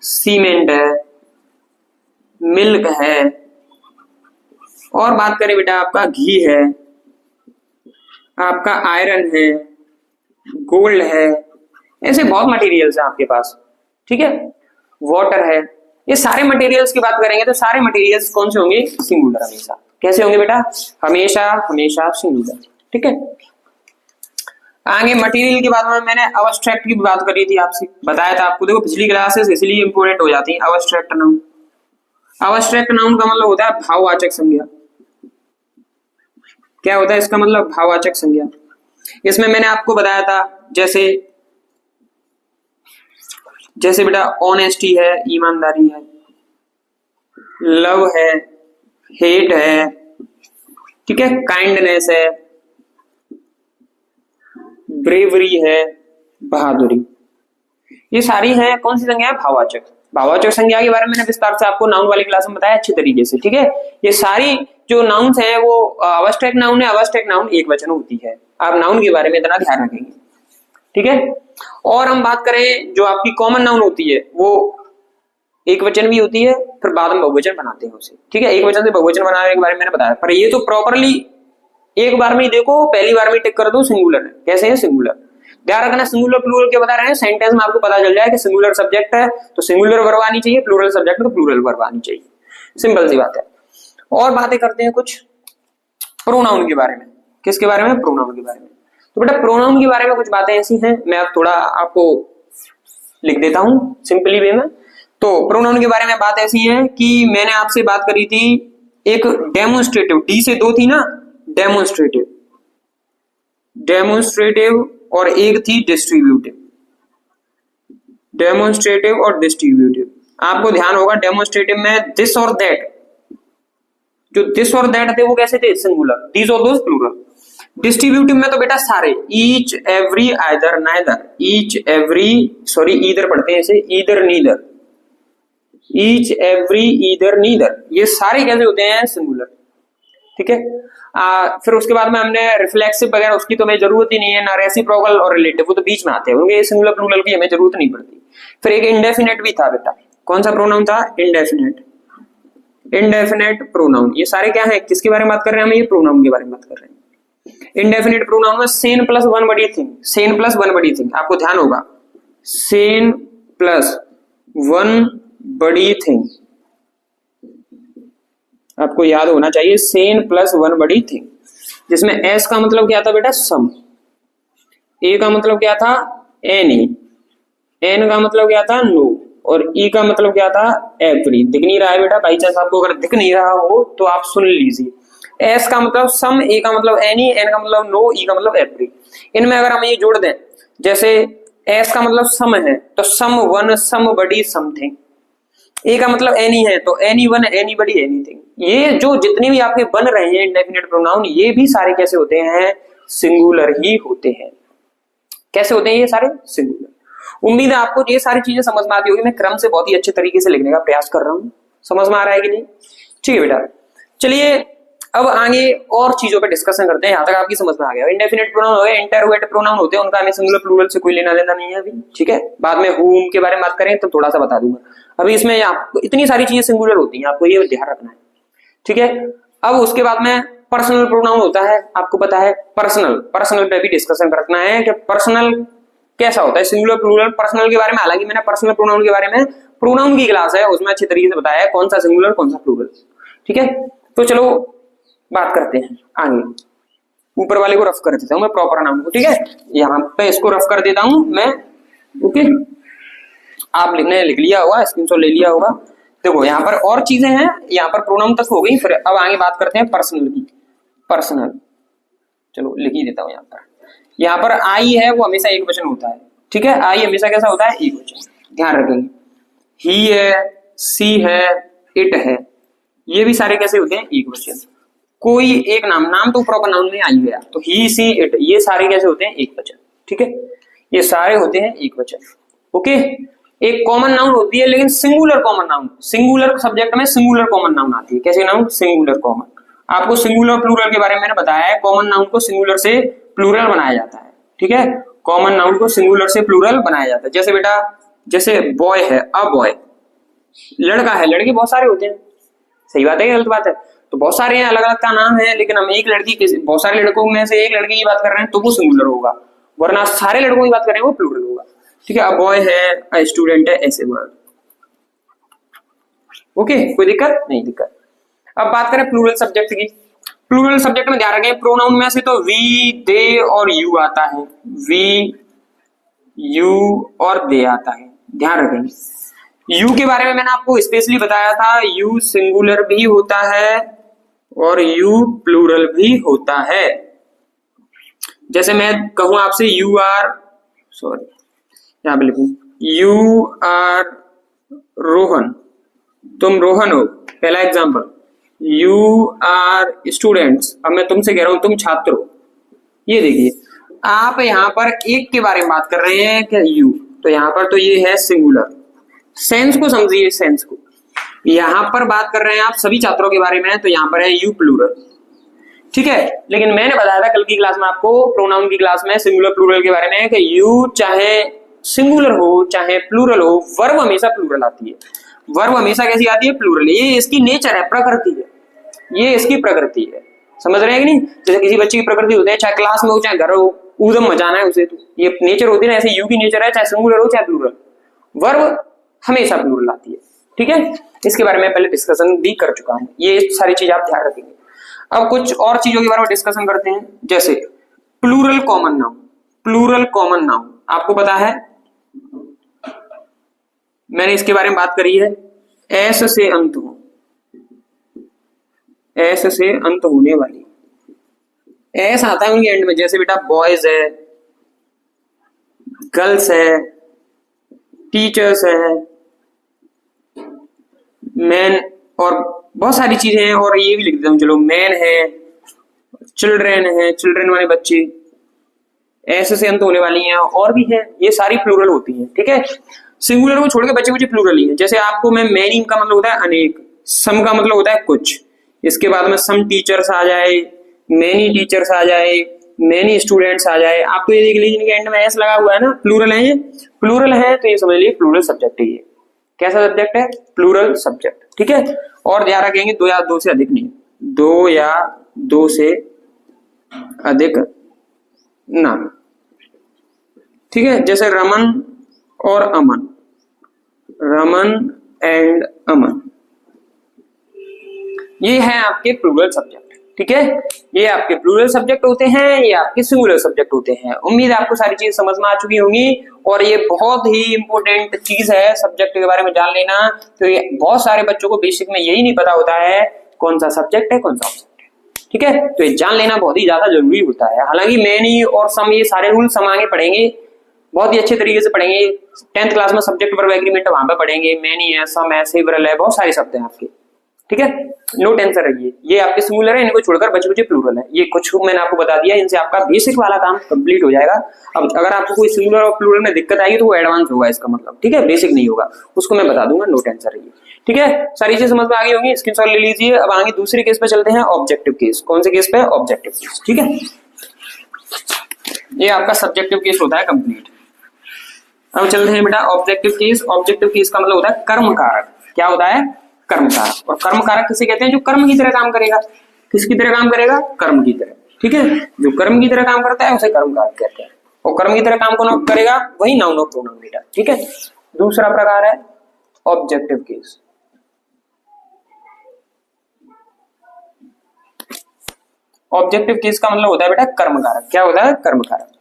S1: सीमेंट है, मिल्क है, और बात करें बेटा आपका घी है, आपका आयरन है, गोल्ड है, ऐसे बहुत मटेरियल्स हैं आपके पास, ठीक है। वाटर है, ये सारे मटेरियल्स की बात करेंगे तो सारे मटेरियल्स कौन से होंगे, सिंगुलर हमेशा। कैसे होंगे बेटा, हमेशा हमेशा सिंगुलर, ठीक है। आगे मटेरियल के बाद में मैंने अब्स्ट्रैक्ट की बात करी थी, आपसे बताया था आपको, देखो पिछली क्लासेस इसलिए इंपोर्टेंट हो जाती है। अब्स्ट्रैक्ट नाउन, अब्स्ट्रैक्ट नाउन का मतलब होता है भाववाचक संज्ञा। क्या होता है इसका मतलब, भाववाचक संज्ञा। इसमें मैंने आपको बताया था जैसे बेटा ऑनेस्टी है, ईमानदारी है, लव है, हेट है, ठीक है, काइंडनेस है, ब्रेवरी है, बहादुरी, ये सारी है कौन सी संज्ञा है, भाववाचक। भाववाचक संज्ञा के बारे में मैंने विस्तार से आपको नाउन वाली क्लास में बताया अच्छी तरीके से, ठीक है। ये सारी जो नाउन्स हैं वो अब्स्ट्रैक्ट नाउन है, अब्स्ट्रैक्ट नाउन एक वचन होती है। आप नाउन के बारे में इतना ध्यान रखेंगे, ठीक है। और हम बात करें जो आपकी कॉमन नाउन होती है वो एक वचन भी होती है, फिर बाद में बहुवचन बनाते हैं उसे, ठीक है। एक वचन से बहुवचन बनाने के बारे में मैंने बताया, पर ये तो प्रॉपरली एक बार में ही देखो, पहली बार में टिक कर दो सिंगुलर है। कैसे है, सिंगुलर। ध्यान रखना, सिंगुलर प्लूरल क्या बता रहे हैं, सेंटेंस में आपको पता चल जाए कि सिंगुलर सब्जेक्ट है तो सिंगुलर वर्ब आनी चाहिए, प्लूरल सब्जेक्ट है तो प्लूरल वर्ब आनी चाहिए, सिंपल सी बात है। और बातें करते हैं कुछ प्रोनाउन के बारे में। किसके बारे में, प्रोनाउन के बारे में। तो बेटा प्रोनाउन के बारे में कुछ बातें ऐसी हैं, मैं अब थोड़ा आपको लिख देता हूं सिंपली वे में। तो प्रोनाउन के बारे में बात ऐसी है कि मैंने आपसे बात करी थी एक डेमोन्स्ट्रेटिव, डी से दो थी ना, डेमोन्स्ट्रेटिव, डेमोन्स्ट्रेटिव, और एक थी डिस्ट्रीब्यूटिव, डेमोन्स्ट्रेटिव और डिस्ट्रीब्यूटिव। आपको ध्यान होगा डेमोन्स्ट्रेटिव में दिस और दैट, जो दिस और दैट थे वो कैसे थे, सिंगुलर, दीज और दोस प्लूरल। डिस्ट्रीब्यूटिव में तो बेटा सारे, each every either neither, each every, sorry either पढ़ते हैं इसे, either neither, each every either neither, ये सारे कैसे होते हैं, सिंगुलर, ठीक है। फिर उसके बाद में हमने रिफ्लेक्सिव वगैरह, उसकी तो हमें जरूरत ही नहीं है ना, रेसिप्रोकल और रिलेटिव वो तो बीच में आते हैं, उनके सिंगुलर प्लूरल की हमें जरूरत नहीं पड़ती। फिर एक इंडेफिनेट भी था बेटा, कौन सा प्रोनाउन था, इंडेफिनेट, इंडेफिनेट प्रोनाउन। ये सारे क्या है, किसके बारे में बात कर रहे हैं हम, ये प्रोनाउन के बारे में बात कर रहे हैं। इंडेफिनेट प्रोनाउन में सेन प्लस वन बड़ी थिंग, सेन प्लस वन बड़ी थिंग, आपको ध्यान होगा, सेन प्लस वन बड़ी थिंग, आपको याद होना चाहिए, सेन प्लस वन बड़ी थिंग, जिसमें एस का मतलब क्या था बेटा, सम, ए का मतलब क्या था, एनी, एन का मतलब क्या था, नो, और ई का मतलब क्या था, एवरी। दिख नहीं रहा है बेटा, बाई चांस आपको अगर दिख नहीं रहा हो तो आप सुन लीजिए। एस का मतलब सम, ए का मतलब एनी, एन का मतलब नो, ई का मतलब एवरी। इनमें अगर हम ये जोड़ दें, जैसे एस का मतलब सम है तो सम वन, सम बडी, समथिंग। ए का मतलब एनी है तो एनी वन, एनी बडी, एनीथिंग। ये जो जितने भी आपके बन रहे हैं इंडेफिनिट प्रोनाउन, ये भी सारे कैसे होते हैं, सिंगुलर ही होते हैं। कैसे होते हैं ये सारे, सिंगुलर। उम्मीद है आपको ये सारी चीजें समझ में आती होगी। मैं क्रम से बहुत ही अच्छे तरीके से लिखने का प्रयास कर रहा हूं, समझ में आ रहा है कि नहीं, ठीक है बेटा। चलिए अब आगे और चीजों पे डिस्कशन करते हैं। यहां तक आपकी समझ में आ गया। इंडेफिनिट प्रोनाउन हो गए, इंटरोगेटिव प्रोनाउन होते हैं, उनका हमें सिंगुलर प्लूरल से कोई लेना देना नहीं है अभी, ठीक है। बाद में हुम के बारे में बात करें तो थोड़ा सा बता दूंगा। अभी इसमें आपको इतनी सारी चीजें सिंगुलर होती हैं, आपको ये ध्यान रखना है, ठीक है। अब उसके बाद में पर्सनल प्रोनाउन होता है, आपको पता है पर्सनल पे भी डिस्कशन रखना है कि पर्सनल कैसा होता है, सिंगुलर प्लूरल। पर्सनल के बारे में हालांकि मैंने पर्सनल प्रोनाउन के बारे में प्रोनाउन की क्लास है उसमें अच्छी तरीके से बताया है कौन सा सिंगुलर कौन सा प्लूरल, ठीक है। तो चलो बात करते हैं आगे, ऊपर वाले को रफ कर देता हूं मैं, प्रॉपर नाउन को, ठीक है। यहाँ पे इसको रफ कर देता हूं मैं, ओके। आप लिखने लिख लिया होगा, स्क्रीनशॉट ले लिया होगा। देखो यहाँ पर और चीजें हैं, यहाँ पर प्रोनाउन तक हो गई, फिर अब आगे बात करते हैं पर्सनल की। पर्सनल चलो लिख ही देता हूं। यहाँ पर आई है वो हमेशा एक वचन होता है, ठीक है। आई हमेशा कैसा होता है, एक वचन, ध्यान रखेंगे। ही है, सी है, इट है, ये भी सारे कैसे होते हैं, एक वचन। कोई एक नाम तो प्रॉपर नाउन में आई गया, तो ही सी इट ये सारे कैसे होते हैं, एक वचन, ठीक है। ये सारे होते हैं एक वचन, ओके। एक कॉमन नाउन होती है लेकिन singular common noun, singular subject में सिंगुलर कॉमन नाउन आती है। कैसे नाउन, सिंगुलर कॉमन। आपको सिंगुलर प्लूरल के बारे में मैंने बताया है, कॉमन नाउन को सिंगुलर से प्लूरल बनाया जाता है, ठीक है। कॉमन नाउन को सिंगुलर से प्लूरल बनाया जाता है। जैसे बेटा, जैसे बॉय है, अ बॉय, लड़का है, लड़के बहुत सारे होते हैं, सही बात है गलत बात है, तो बहुत सारे हैं, अलग अलग का नाम है, लेकिन हम एक लड़की के, बहुत सारे लड़कों में से एक लड़के की बात कर रहे हैं तो वो सिंगुलर होगा, वरना सारे लड़कों की बात कर रहे हैं वो प्लूरल होगा, ठीक है। अ बॉय है, अ स्टूडेंट है, ऐसे वर्ड, ओके, कोई दिक्कत नहीं, दिक्कत। अब बात करें प्लूरल सब्जेक्ट की। प्लूरल सब्जेक्ट में ध्यान रखें, प्रोनाउन में से तो वी, दे और यू आता है, वी, यू और दे आता है, ध्यान रखेंगे। यू के बारे में मैंने आपको स्पेशली बताया था, यू सिंगुलर भी होता है और यू प्लूरल भी होता है। जैसे मैं कहूं आपसे यू आर, सॉरी यहां पे लिखूं, यू आर रोहन, तुम रोहन हो, पहला एग्जांपल। यू आर स्टूडेंट्स, अब मैं तुमसे कह रहा हूं तुम छात्र हो। ये देखिए, आप यहां पर एक के बारे में बात कर रहे हैं कि यू, तो यहां पर तो ये है सिंगुलर। सेंस को समझिए, सेंस को, यहां पर बात कर रहे हैं आप सभी छात्रों के बारे में, तो यहां पर है यू प्लूरल, ठीक है। लेकिन मैंने बताया था कल की क्लास में आपको, प्रोनाउन की क्लास में, सिंगुलर प्लूरल के बारे में, कि यू चाहे सिंगुलर हो चाहे प्लूरल हो, वर्ब हमेशा प्लूरल आती है। वर्ब हमेशा कैसी आती है, प्लूरल। ये इसकी नेचर है, प्रकृति है, ये इसकी प्रकृति है, समझ रहे हैं कि नहीं। जैसे किसी बच्चे की प्रकृति होती है, चाहे क्लास में हो चाहे घर हो, ऊधम मचाना है उसे, तो ये नेचर होती है ना, ऐसे यू की नेचर है, चाहे सिंगुलर हो चाहे प्लूरल, वर्ब हमेशा प्लूरल आती है, ठीक है। इसके बारे में पहले डिस्कशन भी कर चुका हूं, ये सारी चीज आप ध्यान रखेंगे। अब कुछ और चीजों के बारे में डिस्कशन करते हैं, जैसे plural common noun. Plural common noun आपको पता है, मैंने इसके बारे में बात करी है, एस से अंत हो, एस से अंत होने वाली, एस आता है उनके एंड में। जैसे बेटा बॉयज है, गर्ल्स है, टीचर्स है, मैन, और बहुत सारी चीजें हैं, और ये भी लिख देता हूं चलो, मैन है, चिल्ड्रेन है, चिल्ड्रेन वाले बच्चे, ऐसे से अंत होने वाली हैं, और भी है, ये सारी प्लूरल होती हैं, ठीक है। सिंगुलर को छोड़ के बच्चे कुछ प्लूरल ही है। जैसे आपको मैं मैनी का मतलब होता है अनेक, सम का मतलब होता है कुछ, इसके बाद में सम टीचर्स आ जाए, मैनी टीचर्स आ जाए, मैनी स्टूडेंट्स आ जाए, आपको ये देख लीजिए इनके एंड में एस लगा हुआ है ना, प्लूरल है, ये प्लूरल है, तो ये समझ लीजिए प्लूरल सब्जेक्ट है। ये कैसा सब्जेक्ट है, प्लूरल सब्जेक्ट, ठीक है। और ध्यान रखेंगे, दो या दो से अधिक नहीं, दो या दो से अधिक नाम, ठीक है। जैसे रमन और अमन, रमन एंड अमन, ये है आपके प्लूरल सब्जेक्ट, ठीक है। ये आपके प्लूरल सब्जेक्ट होते हैं, ये आपके सिंगुलर सब्जेक्ट होते हैं। उम्मीद है आपको सारी चीज समझ में आ चुकी होंगी, और ये बहुत ही इंपॉर्टेंट चीज है सब्जेक्ट के बारे में जान लेना। तो ये बहुत सारे बच्चों को बेसिक में यही नहीं पता होता है कौन सा सब्जेक्ट है कौन सा ऑब्जेक्ट है, ठीक है। तो ये जान लेना बहुत ही ज्यादा जरूरी होता है। हालांकि मैनी और सम, ये सारे रूल्स हम आगे पढ़ेंगे, बहुत ही अच्छे तरीके से पढ़ेंगे। 10th क्लास में सब्जेक्ट वर्ब एग्रीमेंट वहां पे पढ़ेंगे, मैनी है, सम है, सेवरल है, बहुत सारे शब्द हैं आपके, ठीक है। नो टेंशन रहिए, ये आपके सिंगुलर है, इनको छोड़कर बचे बचे प्लूरल है। ये कुछ मैंने आपको बता दिया, इनसे आपका बेसिक वाला काम कंप्लीट हो जाएगा। अब अगर आपको कोई सिंगुलर और प्लूरल में दिक्कत आएगी तो वो एडवांस होगा, इसका मतलब, ठीक है, बेसिक नहीं होगा, उसको मैं बता दूंगा, नो टेंशन रहिए, ठीक है। सारी चीज समझ में आ गई होंगी, स्क्रीनशॉट ले लीजिए। अब आगे दूसरे केस पे चलते हैं, ऑब्जेक्टिव केस। कौन से केस पे, ऑब्जेक्टिव केस, ठीक है। ये आपका सब्जेक्टिव केस होता है कंप्लीट। अब चलते हैं बेटा ऑब्जेक्टिव केस। ऑब्जेक्टिव केस का मतलब होता है कर्म कारक। क्या होता है? कर्म कारक। और कर्म कारक किसे कहते हैं? जो कर्म की तरह काम करेगा। किसकी तरह काम करेगा? कर्म की तरह। ठीक है, जो कर्म की तरह काम करता है उसे कर्म कारक कहते हैं। और कर्म की तरह काम कौन करेगा? वही नाउन और प्रोनाउन बेटा। ठीक है, दूसरा प्रकार है ऑब्जेक्टिव केस। ऑब्जेक्टिव केस का मतलब होता है बेटा कर्म कारक। क्या होता है? कर्म कारक।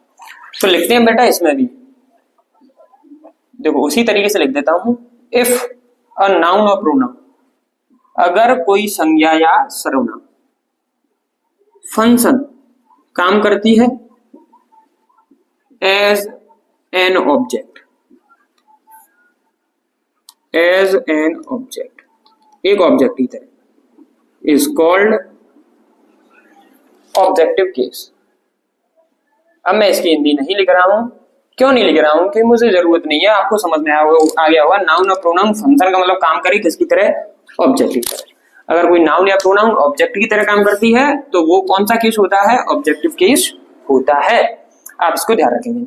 S1: तो लिखते हैं बेटा इसमें भी, देखो उसी तरीके से लिख देता हूं। इफ अ नाउन और प्रोनाउन, अगर कोई संज्ञा या सर्वनाम फंक्शन काम करती है as an object, as an object, एक ऑब्जेक्ट की तरह, इज कॉल्ड ऑब्जेक्टिव केस। अब मैं इसकी हिंदी नहीं लिख रहा हूं। क्यों नहीं लिख रहा हूं? कि मुझे जरूरत नहीं है, आपको समझ में आ गया होगा। नाउन और प्रोनाउन फंक्शन का मतलब काम करे किसकी तरह? ऑब्जेक्ट की तरह। अगर कोई नाउन या प्रोनाउन ऑब्जेक्ट की तरह काम करती है तो वो कौन सा केस होता है? ऑब्जेक्टिव केस होता है। आप इसको ध्यान रखेंगे।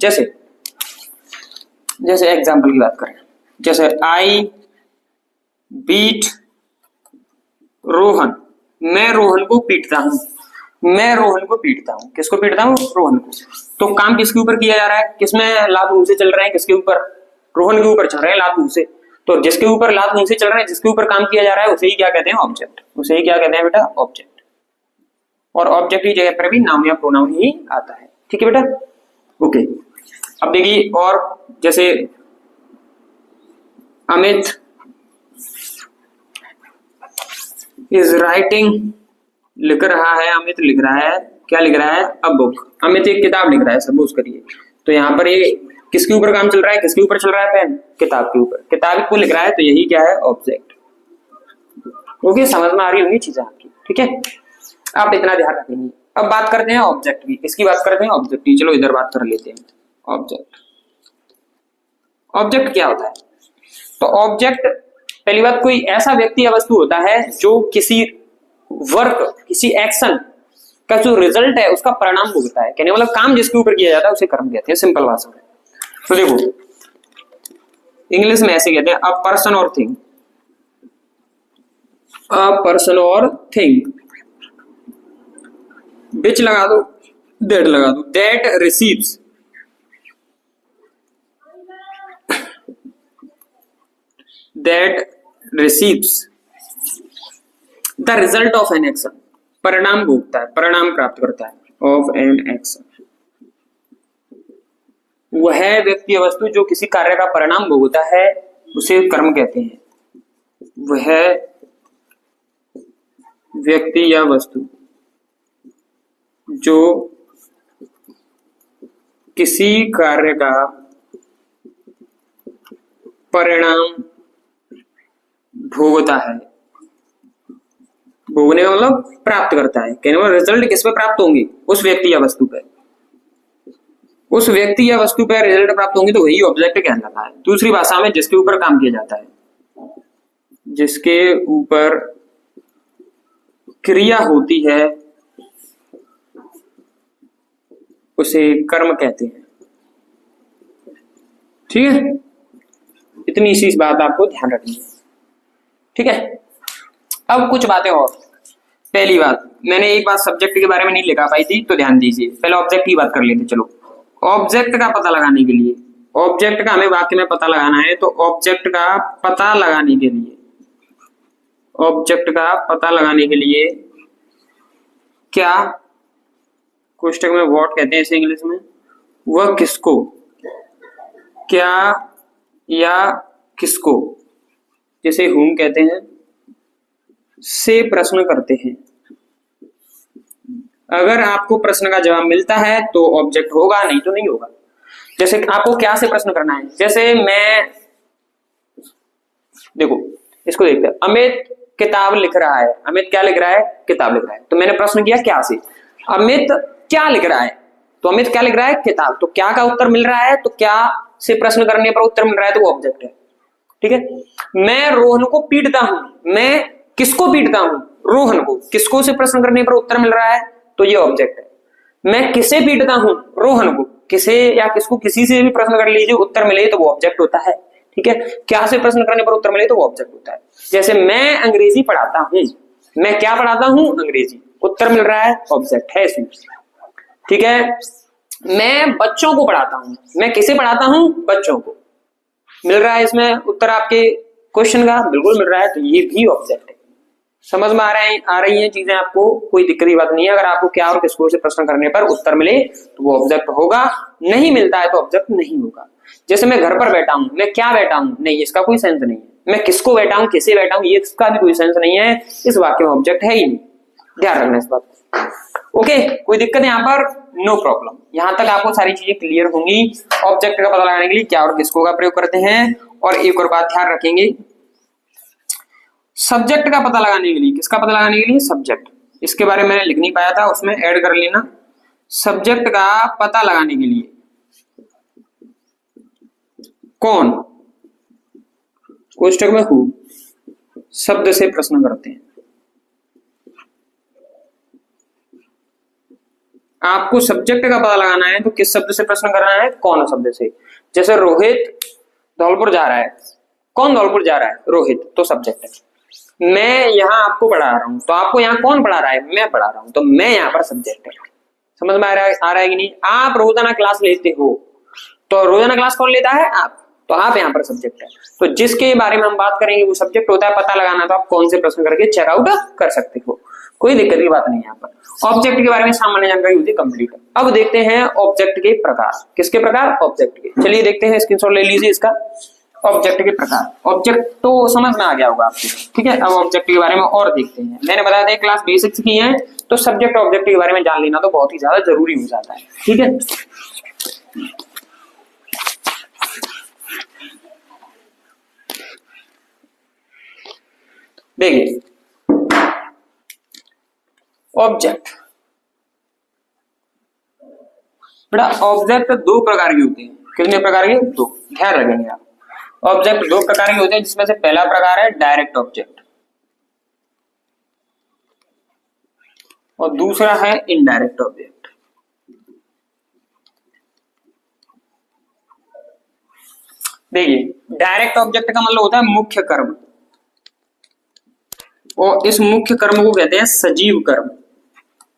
S1: जैसे एग्जाम्पल की बात करें, जैसे आई बीट रोहन, मैं रोहन को पीटता हूं। मैं रोहन को पीटता हूं। किसको पीटता हूं? रोहन को। तो काम किसके ऊपर किया जा रहा है? किसमें लात मुंह से चल रहे हैं? किसके ऊपर? रोहन के ऊपर चल रहे हैं लात मुंह से। तो जिसके ऊपर लात मुंह से चल रहे हैं, जिसके ऊपर काम किया जा रहा है, उसे ही क्या कहते हैं? ऑब्जेक्ट। उसे ही क्या कहते हैं बेटा? ऑब्जेक्ट। और ऑब्जेक्ट की जगह पर भी नाउन या प्रोनाउन ही आता है। ठीक है बेटा, ओके। अब देखिए, और जैसे अमित इज राइटिंग, लिख रहा है। अमित लिख रहा है। क्या लिख रहा है? A book. अमित एक किताब लिख रहा है, सपोज करिए। तो यहाँ पर ये किसके ऊपर काम चल रहा है? किसके ऊपर चल रहा है? पेन। किताब के ऊपर। किताब को लिख रहा है, तो यही क्या है? ऑब्जेक्ट। ओके, समझ में आ रही होंगी चीजें आपकी। ठीक है, आप इतना ध्यान रखेंगे। अब बात करते हैं ऑब्जेक्ट की। इसकी बात करते हैं ऑब्जेक्ट की। चलो इधर बात कर लेते हैं। ऑब्जेक्ट, ऑब्जेक्ट क्या होता है? तो ऑब्जेक्ट पहली बात कोई ऐसा व्यक्ति या वस्तु होता है जो किसी वर्क, किसी एक्शन का जो रिजल्ट है उसका परिणाम भुगता है। कहने मतलब काम जिसके ऊपर किया जाता है उसे कर्म कहते हैं, सिंपल भाषा में। तो देखो इंग्लिश में ऐसे कहते हैं अ पर्सन और थिंग। अ पर्सन और थिंग, विच लगा दो, दैट लगा दो। That receives, that receives the result of an action, परिणाम भोगता है, परिणाम प्राप्त करता है। ऑफ एन एक्शन, वह व्यक्ति या वस्तु जो किसी कार्य का परिणाम भोगता है उसे कर्म कहते हैं। वह व्यक्ति या वस्तु जो किसी कार्य का परिणाम भोगता है, भोगने का मतलब प्राप्त करता है। कहने का रिजल्ट किस पे प्राप्त होंगे? उस व्यक्ति या वस्तु पे। उस व्यक्ति या वस्तु पे रिजल्ट प्राप्त होंगे तो वही ऑब्जेक्ट कहलाता है। दूसरी भाषा में जिसके ऊपर काम किया जाता है, जिसके ऊपर क्रिया होती है उसे कर्म कहते हैं। ठीक है, इतनी सी बात आपको ध्यान रखनी है। ठीक है, अब कुछ बातें और। पहली बात, मैंने एक बात सब्जेक्ट के बारे में नहीं लिखा पाई थी, तो ध्यान दीजिए। पहले ऑब्जेक्ट की बात कर लेते। चलो, ऑब्जेक्ट का पता लगाने के लिए, ऑब्जेक्ट का हमें वाक्य में पता लगाना है। तो ऑब्जेक्ट का पता लगाने के लिए, ऑब्जेक्ट का पता लगाने के लिए क्या, कोष्टक में व्हाट कहते हैं इसे इंग्लिश में, वह किसको, क्या या किसको, जिसे हुम कहते हैं, से प्रश्न करते हैं। अगर आपको प्रश्न का जवाब मिलता है तो ऑब्जेक्ट होगा, नहीं तो नहीं होगा। जैसे आपको क्या से प्रश्न करना है, जैसे मैं, देखो इसको देखते हैं। अमित किताब लिख रहा है। अमित क्या लिख रहा है? किताब लिख रहा है। तो मैंने प्रश्न किया क्या से, अमित क्या लिख रहा है? तो अमित क्या लिख रहा है? किताब। तो क्या का उत्तर मिल रहा है, तो क्या से प्रश्न करने पर उत्तर मिल रहा है, तो वो ऑब्जेक्ट है। ठीक है, मैं रोहन को पीटता हूं। मैं किसको पीटता हूं? रोहन को। किसको से प्रश्न करने पर उत्तर मिल रहा है, तो ये ऑब्जेक्ट है। मैं किसे पीटता हूं? रोहन को। किसे या किसको किसी से भी प्रश्न कर लीजिए, उत्तर मिले तो वो ऑब्जेक्ट होता है। ठीक है, क्या से प्रश्न करने पर उत्तर मिले तो वो ऑब्जेक्ट होता है। जैसे मैं अंग्रेजी पढ़ाता हूं, मैं क्या पढ़ाता हूं? अंग्रेजी, उत्तर मिल रहा है, ऑब्जेक्ट है इसमें। ठीक है, मैं बच्चों को पढ़ाता हूं, मैं किसे पढ़ाता हूं? बच्चों को, मिल रहा है इसमें उत्तर आपके क्वेश्चन का, बिल्कुल मिल रहा है, तो ये भी ऑब्जेक्ट है। समझ में आ रही हैं चीजें आपको, कोई दिक्कत की बात नहीं है। अगर आपको क्या और किसको से प्रश्न करने पर उत्तर मिले तो वो ऑब्जेक्ट होगा, नहीं मिलता है तो ऑब्जेक्ट नहीं होगा। जैसे मैं घर पर बैठा हूं, मैं क्या बैठा हूं? नहीं, इसका कोई सेंस नहीं है। मैं किसको बैठा हूं, किसे बैठा हूं, ये इसका भी कोई सेंस नहीं है, इस वाक्य में ऑब्जेक्ट है ही नहीं। ध्यान रखना इस बात। ओके, कोई दिक्कत है यहाँ पर? No problem. यहां तक आपको सारी चीजें क्लियर होंगी। ऑब्जेक्ट का पता लगाने के लिए क्या और किसको का प्रयोग करते हैं। और एक और बात ध्यान रखेंगे, सब्जेक्ट का पता लगाने के लिए, किसका पता लगाने के लिए? सब्जेक्ट। इसके बारे में मैंने लिख नहीं पाया था, उसमें ऐड कर लेना। सब्जेक्ट का पता लगाने के लिए कौन, कोष्टक में हु शब्द से प्रश्न करते हैं। आपको सब्जेक्ट का पता लगाना है तो किस शब्द से प्रश्न करना है? कौन शब्द से। जैसे रोहित धौलपुर जा रहा है, कौन धौलपुर जा रहा है? रोहित, तो सब्जेक्ट है। मैं यहाँ आपको पढ़ा रहा हूं, तो आपको यहाँ कौन पढ़ा रहा है? मैं पढ़ा रहा हूं, तो मैं यहाँ पर सब्जेक्ट है। समझ में आ रहा है कि नहीं? आप रोजाना क्लास लेते हो, तो रोजाना क्लास कौन लेता है? आप, तो आप यहाँ पर सब्जेक्ट है। तो जिसके बारे में हम बात करेंगे वो सब्जेक्ट होता है। पता लगाना तो आप कौन से प्रश्न करके चेकआउट कर सकते हो, कोई दिक्कत की बात नहीं है। यहाँ पर ऑब्जेक्ट के बारे में सामान्य जानकारी होती है कंप्लीट। अब देखते हैं ऑब्जेक्ट के प्रकार। किसके प्रकार? ऑब्जेक्ट के। चलिए देखते हैं, स्क्रीनशॉट ले लीजिए इसका। ऑब्जेक्ट के प्रकार, ऑब्जेक्ट तो समझ में आ गया होगा आपको। ठीक है, अब ऑब्जेक्ट के बारे में और देखते हैं। मैंने बताया था क्लास बेसिक्स की है, तो सब्जेक्ट ऑब्जेक्ट के बारे में जान लेना तो बहुत ही ज्यादा जरूरी हो जाता है। ठीक है, देखिए ऑब्जेक्ट, बेटा ऑब्जेक्ट दो प्रकार के होते हैं। कितने प्रकार के? दो। ध्यान रखेंगे आप, ऑब्जेक्ट दो प्रकार के होते हैं, जिसमें से पहला प्रकार है डायरेक्ट ऑब्जेक्ट और दूसरा है इनडायरेक्ट ऑब्जेक्ट। देखिए डायरेक्ट ऑब्जेक्ट का मतलब होता है मुख्य कर्म, और इस मुख्य कर्म को कहते हैं सजीव कर्म।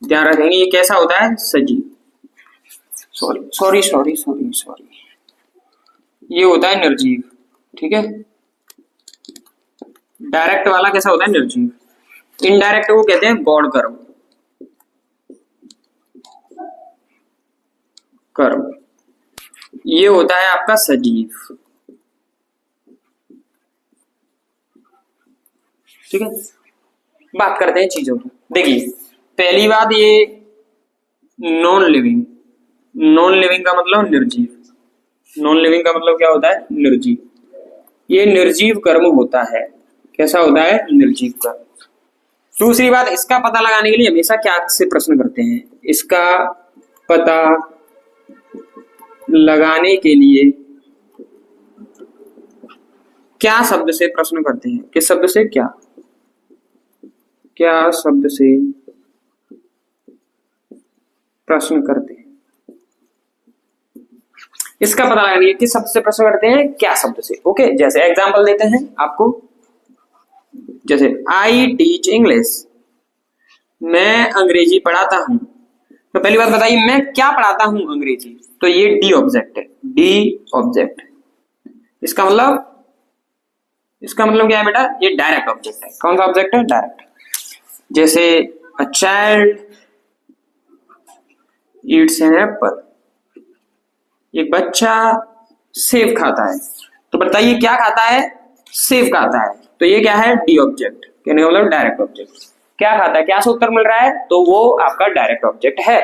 S1: ध्यान रखेंगे, ये कैसा होता है? सजीव। सॉरी, ये होता है निर्जीव। ठीक है, डायरेक्ट वाला कैसा होता है? निर्जीव। इनडायरेक्ट को कहते हैं गौण कर्म, ये होता है आपका सजीव। ठीक है, बात करते हैं चीजों की। देखिए पहली बात, ये नॉन लिविंग। नॉन लिविंग का मतलब निर्जीव। नॉन लिविंग का मतलब क्या होता है? निर्जीव। ये निर्जीव कर्म होता है। कैसा होता है? निर्जीव कर्म। दूसरी बात, इसका पता लगाने के लिए हमेशा क्या से प्रश्न करते हैं? इसका पता लगाने के लिए क्या शब्द से प्रश्न करते हैं? किस शब्द से? क्या शब्द से प्रश्न करते हैं? इसका पता लगाने के किस शब्द से प्रश्न करते हैं? क्या शब्द से। ओके, जैसे एग्जांपल देते हैं आपको। जैसे आई टीच इंग्लिश, मैं अंग्रेजी पढ़ाता हूं। तो पहली बात बताइए, मैं क्या पढ़ाता हूं? अंग्रेजी। तो ये डी ऑब्जेक्ट है। डी ऑब्जेक्ट, इसका मतलब क्या है बेटा? ये डायरेक्ट ऑब्जेक्ट है। कौन सा ऑब्जेक्ट है? डायरेक्ट। जैसे a child eats an apple, एक बच्चा सेब खाता है। तो बताइए क्या खाता है? सेब खाता है। तो ये क्या है? डी ऑब्जेक्ट, कहने का मतलब डायरेक्ट ऑब्जेक्ट। क्या खाता है? क्या से उत्तर मिल रहा है? तो वो आपका डायरेक्ट ऑब्जेक्ट है।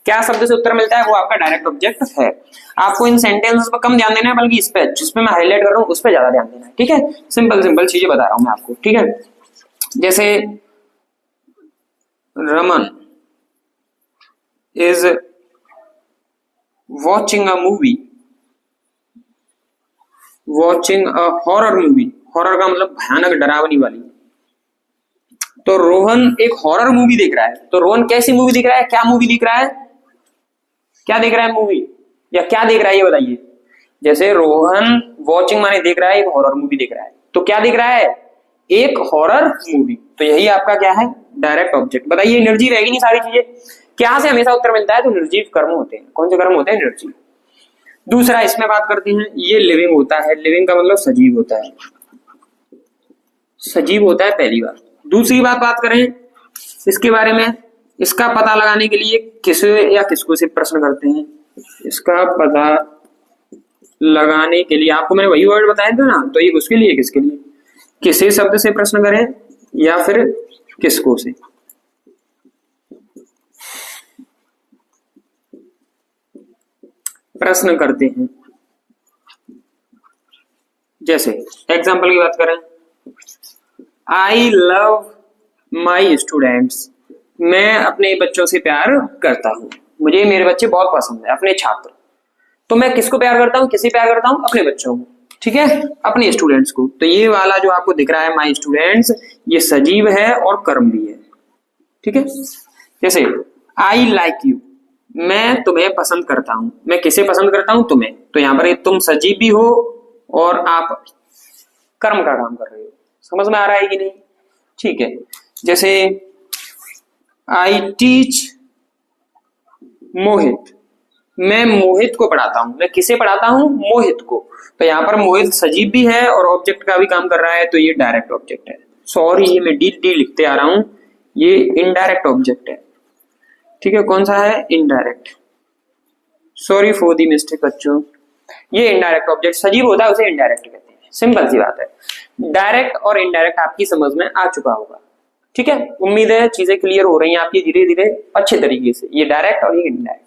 S1: क्या शब्द से उत्तर मिलता है? वो आपका डायरेक्ट ऑब्जेक्ट है। आपको इन सेंटेंस पर कम ध्यान देना है, बल्कि इस पे जिसपे मैं हाईलाइट कर रहा हूँ उस पर ज्यादा ध्यान देना है। ठीक है, सिंपल चीजें बता रहा हूं मैं आपको। ठीक है, जैसे Raman is watching a movie, watching a horror movie। Horror का मतलब भयानक, डरावनी वाली। तो रोहन एक हॉरर मूवी देख रहा है। तो रोहन कैसी मूवी देख रहा है? क्या मूवी देख रहा है? क्या देख रहा है? मूवी। या क्या देख रहा है ये बताइए। जैसे रोहन वॉचिंग माने देख रहा है, एक हॉरर मूवी देख रहा है, तो क्या देख रहा है, एक हॉरर मूवी। तो यही आपका क्या है, डायरेक्ट ऑब्जेक्ट। बताइए निर्जीव रहेगी नहीं सारी चीजें, क्या से हमेशा उत्तर मिलता है, तो निर्जीव कर्म होते हैं। कौन से कर्म होते हैं, निर्जीव। दूसरा इसमें बात करते हैं, ये लिविंग होता है, लिविंग का मतलब सजीव होता है, सजीव होता है पहली बात। दूसरी बात करें इसके बारे में, इसका पता लगाने के लिए किसे या किसको से प्रश्न करते हैं। इसका पता लगाने के लिए आपको मैंने वही वर्ड बताया था ना, तो ये उसके लिए किसके लिए, किसे शब्द से प्रश्न करें या फिर किसको से। प्रश्न करते हैं। जैसे एग्जाम्पल की बात करें, आई लव माई स्टूडेंट्स, मैं अपने बच्चों से प्यार करता हूं, मुझे मेरे बच्चे बहुत पसंद है, अपने छात्र। तो मैं किसको प्यार करता हूं, किसे प्यार करता हूं, अपने बच्चों को, ठीक है, अपने स्टूडेंट्स को। तो ये वाला जो आपको दिख रहा है माई स्टूडेंट्स, ये सजीव है और कर्म भी है, ठीक है। जैसे आई लाइक यू, मैं तुम्हें पसंद करता हूं, मैं किसे पसंद करता हूं, तुम्हें। तो यहां पर तुम सजीव भी हो और आप कर्म का काम कर रहे हो। समझ में आ रहा है कि नहीं, ठीक है। जैसे आई टीच मोहित, मैं मोहित को पढ़ाता हूं, मैं किसे पढ़ाता हूं, मोहित को। तो यहां पर मोहित सजीव भी है और ऑब्जेक्ट का भी काम कर रहा है, तो ये डायरेक्ट ऑब्जेक्ट है। सॉरी ये मैं डी डी लिखते आ रहा हूं, ये इनडायरेक्ट ऑब्जेक्ट है, ठीक है। कौन सा है, indirect, sorry for the mistake बच्चों। ये इनडायरेक्ट ऑब्जेक्ट सजीव होता है, उसे इनडायरेक्ट कहते हैं, सिंपल सी बात है। डायरेक्ट और इनडायरेक्ट आपकी समझ में आ चुका होगा, ठीक है। उम्मीद है चीजें क्लियर हो रही हैं आपकी धीरे धीरे अच्छे तरीके से। ये डायरेक्ट और ये इनडायरेक्ट।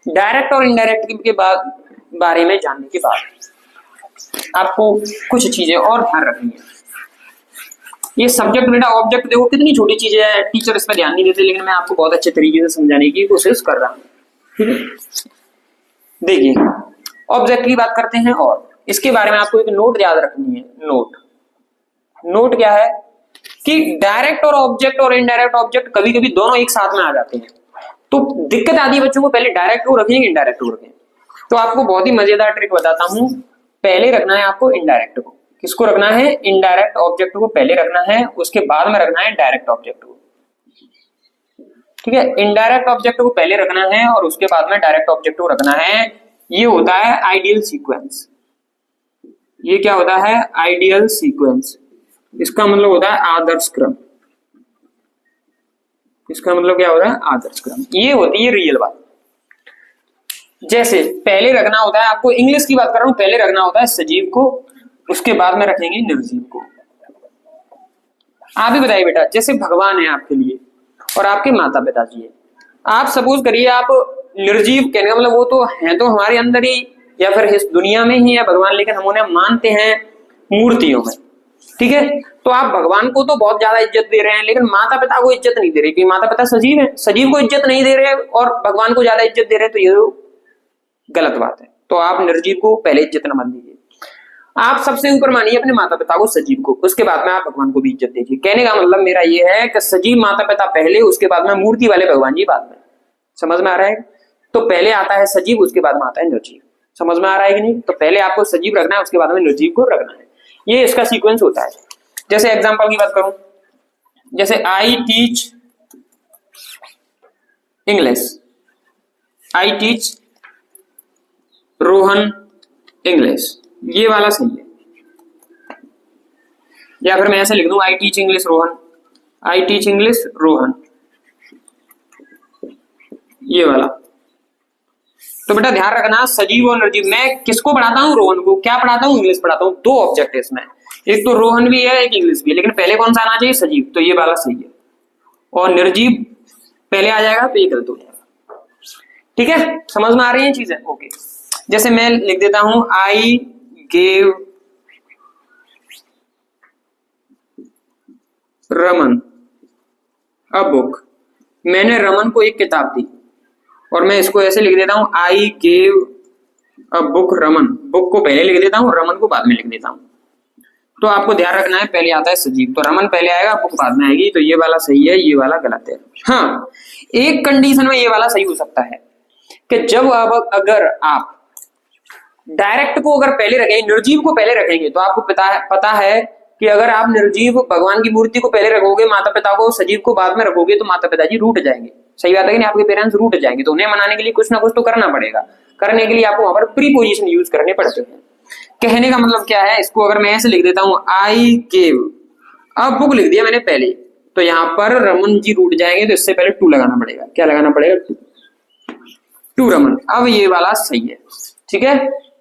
S1: डायरेक्ट और इनडायरेक्ट के बाद बारे में जानने के बाद आपको कुछ चीजें और ध्यान रखनी है। ये सब्जेक्ट बेटा ऑब्जेक्ट देखो कितनी छोटी चीजें हैं, टीचर इस पर ध्यान नहीं देते, लेकिन मैं आपको बहुत अच्छे तरीके से समझाने की कोशिश कर रहा हूँ, ठीक है। देखिए ऑब्जेक्ट की बात करते हैं और इसके बारे में आपको एक नोट याद रखनी है। नोट क्या है कि डायरेक्ट और ऑब्जेक्ट और इनडायरेक्ट ऑब्जेक्ट कभी कभी दोनों एक साथ में आ जाते हैं, तो दिक्कत आती है बच्चों को, पहले डायरेक्ट को रखेंगे इनडायरेक्ट को रखें। तो आपको बहुत ही मजेदार ट्रिक बताता हूं, पहले रखना है आपको इनडायरेक्ट को। किसको रखना है, इनडायरेक्ट ऑब्जेक्ट को पहले रखना है, उसके बाद में रखना है डायरेक्ट ऑब्जेक्ट को, ठीक है। इनडायरेक्ट ऑब्जेक्ट को पहले रखना है और उसके बाद में डायरेक्ट ऑब्जेक्ट को रखना है। ये होता है आइडियल सीक्वेंस। ये क्या होता है, आइडियल सीक्वेंस। इसका मतलब होता है आदर्श क्रम। इसका मतलब क्या होता है, आदर्श क्रम। ये होती है रियल बात। जैसे पहले रखना होता है, आपको इंग्लिश की बात कर रहा हूं, पहले रखना होता है सजीव को, उसके बाद में रखेंगे निर्जीव को। आप ही बताइए बेटा, जैसे भगवान है आपके लिए और आपके माता पिताजी है, आप सपोज करिए आप निर्जीव, कहने का मतलब वो तो है तो हमारे अंदर ही या फिर इस दुनिया में ही है भगवान, लेकिन हम उन्हें मानते हैं मूर्तियों में, ठीक है। तो आप भगवान को तो बहुत ज्यादा इज्जत दे रहे हैं, लेकिन माता पिता को इज्जत नहीं दे रहे, क्योंकि माता पिता सजीव है, सजीव को इज्जत नहीं दे रहे और भगवान को ज्यादा इज्जत दे रहे हैं, तो ये गलत बात है। तो आप निर्जीव को पहले इज्जत न मान दीजिए, आप सबसे ऊपर मानिए अपने माता पिता को, सजीव को, उसके बाद में आप भगवान को भी इज्जत दीजिए। कहने का मतलब मेरा ये है कि सजीव माता पिता पहले, उसके बाद में मूर्ति वाले भगवान जी बाद में। समझ में आ रहा है, तो पहले आता है सजीव, उसके बाद में आता है निर्जीव। समझ में आ रहा है कि नहीं, तो पहले आपको सजीव रखना है, उसके बाद में निर्जीव को रखना है, ये इसका सीक्वेंस होता है। जैसे एग्जांपल की बात करूं, जैसे I teach English, I teach Rohan English, ये वाला सही है। या फिर मैं ऐसे लिख दूं, I teach English Rohan, I teach English Rohan, ये वाला। तो बेटा ध्यान रखना, सजीव और निर्जीव, मैं किसको पढ़ाता हूं, रोहन को। क्या पढ़ाता हूं, इंग्लिश पढ़ाता हूं। दो ऑब्जेक्ट है इसमें, एक तो रोहन भी है, एक इंग्लिश भी है, लेकिन पहले कौन सा आना चाहिए, सजीव, तो ये वाला सही है। और निर्जीव पहले आ जाएगा तो ये गलत हो जाएगा, ठीक है। समझ में आ रही है चीजें, ओके। जैसे मैं लिख देता हूं, I gave Raman a book, मैंने रमन को एक किताब दी, और मैं इसको ऐसे लिख देता हूं, I gave a book Raman, book को पहले लिख देता हूं, रमन को बाद में लिख देता हूं। तो आपको ध्यान रखना है, पहले आता है सजीव, तो रमन पहले आएगा, बुक बाद में आएगी, तो ये वाला सही है, ये वाला गलत है। हाँ, एक कंडीशन में ये वाला सही हो सकता है कि जब अब अगर आप डायरेक्ट को अगर पहले रखेंगे, निर्जीव को पहले रखेंगे, तो आपको पता है कि अगर आप निर्जीव भगवान की मूर्ति को पहले रखोगे, माता पिता को, सजीव को बाद में रखोगे, तो माता पिताजी रूठ जाएंगे। सही बात है कि नहीं, आपके पेरेंट्स रूठ जाएंगे, तो उन्हें मनाने के लिए कुछ ना कुछ तो करना पड़ेगा। करने के लिए आपको वहां पर प्रीपोजिशन यूज करने पड़ते हैं। कहने का मतलब क्या है, इसको अगर मैं ऐसे लिख देता हूं, आई गेव, अब बुक लिख दिया मैंने पहले, तो यहाँ पर रमन जी रूठ जाएंगे, तो इससे पहले टू लगाना पड़ेगा। क्या लगाना पड़ेगा? टू रमन। अब ये वाला सही है, ठीक है।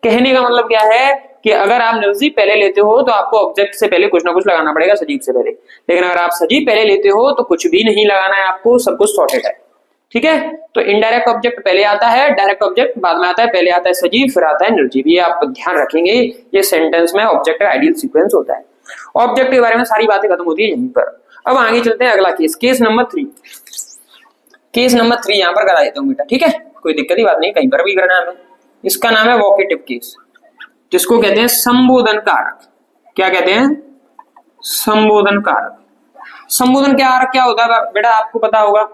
S1: कहने का मतलब क्या है कि अगर आप निर्जीव पहले लेते हो तो आपको ऑब्जेक्ट से पहले कुछ ना कुछ लगाना पड़ेगा, सजीव से पहले। लेकिन अगर आप सजीव पहले लेते हो तो कुछ भी नहीं लगाना है आपको, सब कुछ सॉर्टेड है, ठीक है। तो इनडायरेक्ट ऑब्जेक्ट पहले आता है, डायरेक्ट ऑब्जेक्ट बाद में आता है। पहले आता है सजीव, फिर आता है निर्जीव। ये आप ध्यान रखेंगे, ये सेंटेंस में ऑब्जेक्ट आइडियल सीक्वेंस होता है। ऑब्जेक्ट के बारे में सारी बातें खत्म होती है यहीं पर। अब आगे चलते हैं, अगला case, case number 3। Case number 3 यहां पर करा देता हूं बेटा, ठीक है, कोई दिक्कत की बात नहीं, कहीं पर भी करना है। इसका नाम है वोकेटिव केस, जिसको कहते हैं संबोधन कारक। क्या कहते हैं? संबोधन कारक। संबोधन कारक क्या होता है बेटा, आपको पता होगा,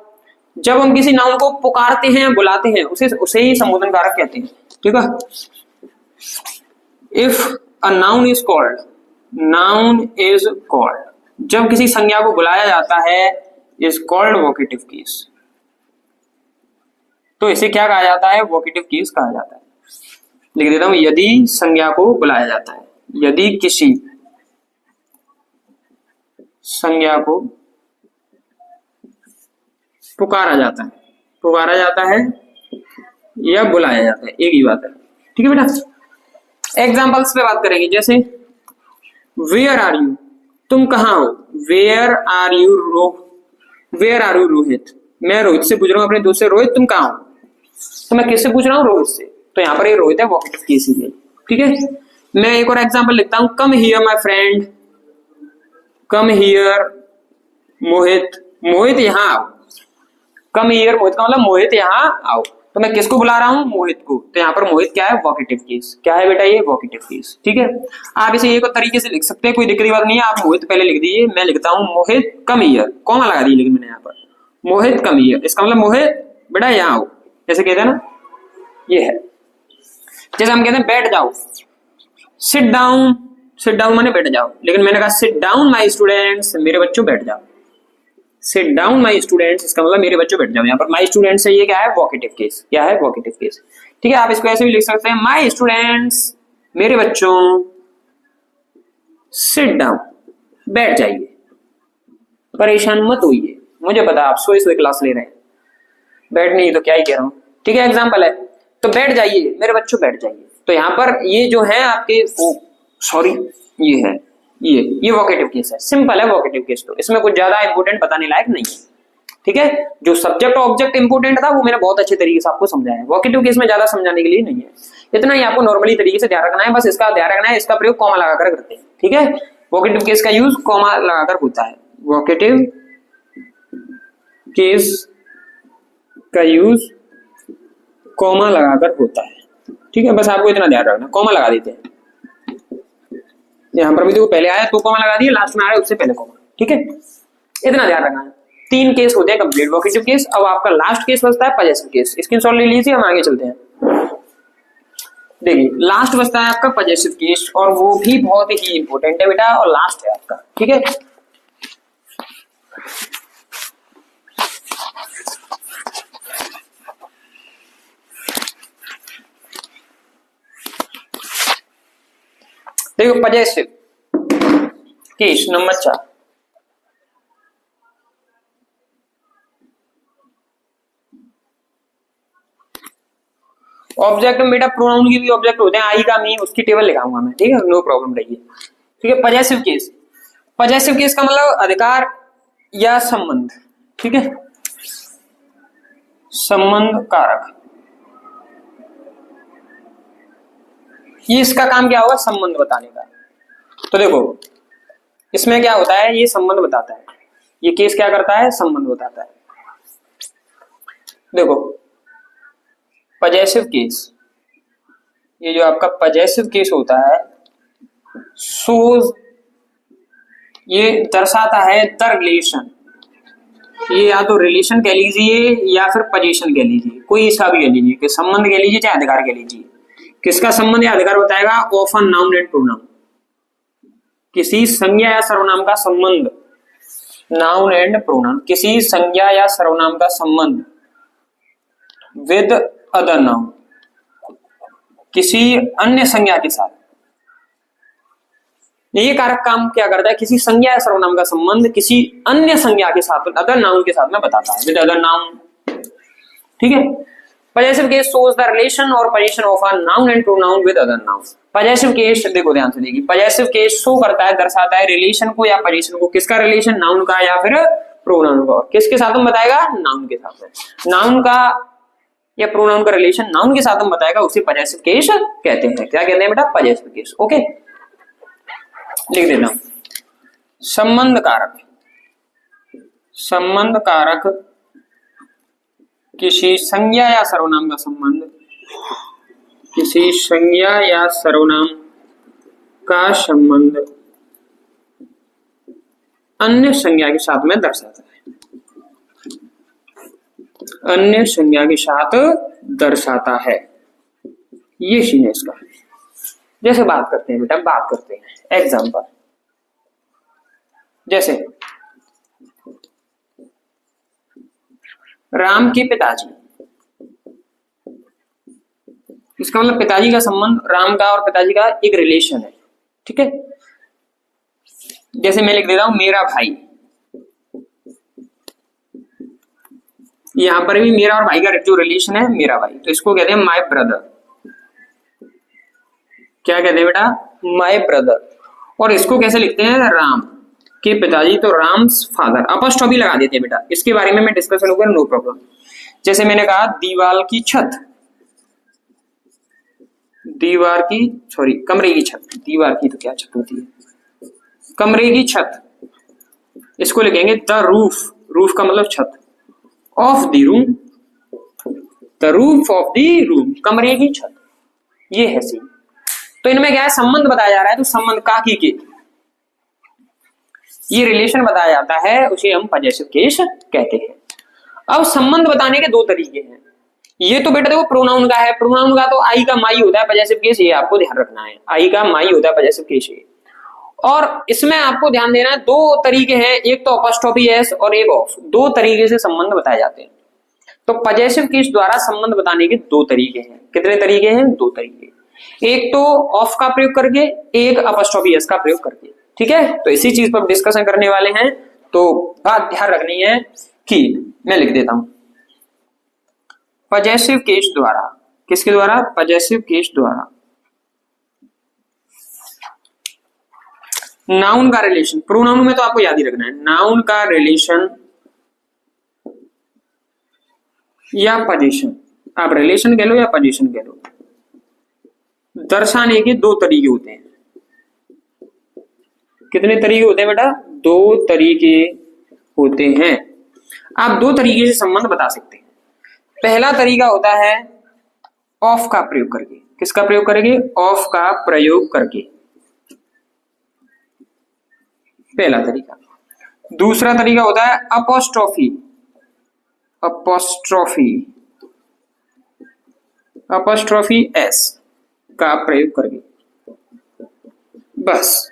S1: जब हम किसी नाउन को पुकारते हैं, बुलाते हैं, उसे ही संबोधन कारक कहते हैं, ठीक है। If a noun is called, noun is called, जब किसी संज्ञा को बुलाया जाता है, इज कॉल्ड वोकेटिव केस। तो इसे क्या कहा जाता है? वोकेटिव केस कहा जाता है। लिख देता हूं, यदि संज्ञा को बुलाया जाता है, यदि किसी संज्ञा को पुकारा जाता है, पुकारा जाता है या बुलाया जाता है, एक ही बात है, ठीक है बेटा। एग्जांपल्स पे बात करेंगे, जैसे वेयर आर यू, तुम कहां हो। Where are you where are you Rohit, मैं रोहित से पूछ रहा हूं, अपने दोस्त से, रोहित तुम कहां हो। तो मैं किससे पूछ रहा हूं? रोहित से। तो यहाँ पर ये रोहित है, वोकेटिव केस ही है, ठीक है। मैं एक और एग्जांपल लिखता हूं, come here my friend, come here Mohit, Mohit यहाँ आओ। कम हियर मोहित का मतलब मोहित यहाँ आओ। तो मैं किसको बुला रहा हूं? मोहित को। तो यहाँ पर मोहित क्या है? Vocative case. क्या है बेटा? ये वोकेटिव केस, ठीक है। आप इसे एक और तरीके से लिख सकते हैं, कोई दिक्कत की बात नहीं है। आप मोहित पहले लिख दीजिए, मैं लिखता हूं मोहित कम हियर, कॉमा लगा दिए लेकिन मैंने यहाँ पर, मोहित कम हियर। इसका मतलब मोहित बेटा यहाँ आओ, जैसे कहते हैं ना, ये है। जैसे हम कहते हैं बैठ जाओ, सिट डाउन, सिट डाउन माने बैठ जाओ, लेकिन मैंने कहा सिट डाउन माय स्टूडेंट्स, मेरे बच्चों बैठ जाओ। सिट डाउन माय स्टूडेंट्स, इसका मतलब मेरे बच्चों बैठ जाओ। यहाँ पर माय स्टूडेंट्स है, ये क्या है? Vocative case. क्या है? वोकेटिव केस, ठीक है। आप इसको ऐसे भी लिख सकते हैं, माय स्टूडेंट्स, मेरे बच्चों, सिट डाउन, बैठ जाइए, परेशान मत होइए, मुझे पता आप सोए सोए क्लास ले रहे हैं, बैठ नहीं तो क्या ही कह रहा हूं, ठीक है। एग्जाम्पल है, तो बैठ जाइए मेरे बच्चों, बैठ जाइए। तो यहाँ पर ये जो है आपके, सॉरी, ये है, ये वोकेटिव केस है, सिंपल है वोकेटिव केस। तो इसमें कुछ ज्यादा इंपोर्टेंट बताने लायक नहीं है, ठीक है। जो सब्जेक्ट ऑब्जेक्ट इंपोर्टेंट था वो मैंने बहुत अच्छे तरीके से आपको समझाया है। वोकेटिव केस में ज्यादा समझाने के लिए नहीं है, इतना ही आपको नॉर्मली तरीके से ध्यान रखना है। बस इसका ध्यान रखना है, इसका प्रयोग कॉमा लगाकर करते हैं, ठीक है। वोकेटिव केस का यूज कॉमा लगाकर होता है, वोकेटिव केस का यूज कॉमा लगाकर होता है, ठीक है। बस आपको इतना ध्यान रखना, कॉमा लगा देते हैं। यहां पर भी देखो, पहले आया तो कॉमा लगा दिया, लास्ट में आया उससे पहले कॉमा, ठीक है। इतना ध्यान रखना है। 3 केस होते हैं कंप्लीट वोकेटिव केस। अब आपका लास्ट केस बचता है पजेसिव केस। स्क्रीनशॉट ले लीजिए, हम आगे चलते हैं। देखिए लास्ट बचता है आपका पजेसिव केस, और वो भी बहुत ही इंपॉर्टेंट है बेटा, और लास्ट है आपका, ठीक है। देखो पजेसिव केस नंबर 4, ऑब्जेक्ट में बेटा प्रोनाउन के भी ऑब्जेक्ट होते हैं, आई का मी, उसकी टेबल लिखाऊंगा मैं, ठीक है, नो प्रॉब्लम रहिए, ठीक है। पजेसिव केस, पजेसिव केस का मतलब अधिकार या संबंध, ठीक है, संबंध कारक। ये इसका काम क्या होगा? संबंध बताने का। तो देखो इसमें क्या होता है, ये संबंध बताता है, ये केस क्या करता है? संबंध बताता है। देखो पजेसिव केस, ये जो आपका पजेसिव केस होता है, शोज, ये दर्शाता है द रिलेशन, ये या तो रिलेशन कह लीजिए या फिर पोजीशन कह लीजिए, कोई इसका भी कह लीजिए, कि संबंध कह लीजिए चाहे अधिकार कह लीजिए। किसका संबंध या अधिकार बताएगा? Of a noun and pronoun, किसी संज्ञा या सर्वनाम का संबंध, नाउन एंड प्रोनाउन, किसी संज्ञा या सर्वनाम का संबंध विद अदर नाउन, किसी अन्य संज्ञा के साथ। ये कारक काम क्या करता है? किसी संज्ञा या सर्वनाम का संबंध किसी अन्य संज्ञा के साथ, अदर नाउन के साथ में बताता है, विद अदर नाउन। ठीक है। Possessive case shows the relation और position of a noun and pronoun with other noun. Possessive case देखो ध्यान से देखिए, पजेसिव केस शो करता है, दर्शाता है रिलेशन को या पोजीशन को। किसका रिलेशन? नाउन का या फिर प्रोनाउन का। किसके साथ में बताएगा? नाउन के साथ में। नाउन का या प्रोनाउन का रिलेशन नाउन के साथ में बताएगा, उसे पजेसिव केस कहते हैं। क्या कहते हैं बेटा? Possessive case. ओके, लिख देता हूं। संबंध कारक, संबंध कारक किसी संज्ञा या सर्वनाम का संबंध, किसी संज्ञा या सर्वनाम का संबंध अन्य संज्ञा के साथ में दर्शाता है, अन्य संज्ञा के साथ दर्शाता है। ये सीन है इसका। जैसे बात करते हैं बेटा, बात करते हैं एग्जाम्पल। जैसे राम के पिताजी, इसका मतलब पिताजी का संबंध, राम का और पिताजी का एक रिलेशन है। ठीक है। जैसे मैं लिख देता हूं मेरा भाई, यहां पर भी मेरा और भाई का जो रिलेशन है मेरा भाई, तो इसको कहते हैं माय ब्रदर। क्या कहते हैं बेटा? My brother. और इसको कैसे लिखते हैं? राम के पिताजी, तो राम्स फादर। अपॉस्ट्रोफी लगा देते हैं बेटा, इसके बारे में मैं डिस्कशन होगा, नो प्रॉब्लम। जैसे मैंने कहा दीवार की छत, दीवार की, सॉरी कमरे की छत, दीवार की तो क्या छत होती है? कमरे की छत। इसको लिखेंगे द रूफ, रूफ का मतलब छत, of the room, the roof of the room, कमरे की छत। ये है सी। तो इनमें क्या है? संबंध बताया जा रहा है, तो संबंध का की ये रिलेशन बताया जाता है, उसे हम पजेसिव केस कहते हैं। अब संबंध बताने के दो तरीके हैं। ये तो बेटा देखो प्रोनाउन का है, प्रोनाउन का तो आई का माई होता है पजेसिव केस, ये आपको ध्यान रखना है, आई का माई होता है पजेसिव केस ये। और इसमें आपको ध्यान देना है, दो तरीके हैं, एक तो अपॉस्ट्रोफी एस और एक ऑफ, दो तरीके से संबंध बताए जाते हैं। तो पजेसिव केस द्वारा संबंध बताने के दो तरीके हैं। कितने तरीके हैं? दो तरीके। एक तो ऑफ का प्रयोग करके, एक अपॉस्ट्रोफी एस का प्रयोग करके। ठीक है। तो इसी चीज पर डिस्कशन करने वाले हैं, तो बात ध्यान रखनी है कि मैं लिख देता हूं पजेसिव केस द्वारा। किसके द्वारा? पजेसिव केस द्वारा नाउन का रिलेशन, प्रोनाउन में तो आपको याद ही रखना है, नाउन का रिलेशन या पोजीशन, आप रिलेशन कह लो या पोजीशन कह लो, दर्शाने के दो तरीके होते हैं। कितने तरीके होते हैं बेटा? दो तरीके होते हैं। आप दो तरीके से संबंध बता सकते हैं। पहला तरीका होता है ऑफ का प्रयोग करके। किसका प्रयोग करेंगे? ऑफ का प्रयोग करके, पहला तरीका। दूसरा तरीका होता है अपॉस्ट्रोफी, अपॉस्ट्रोफी, अपॉस्ट्रोफी एस का प्रयोग करके। बस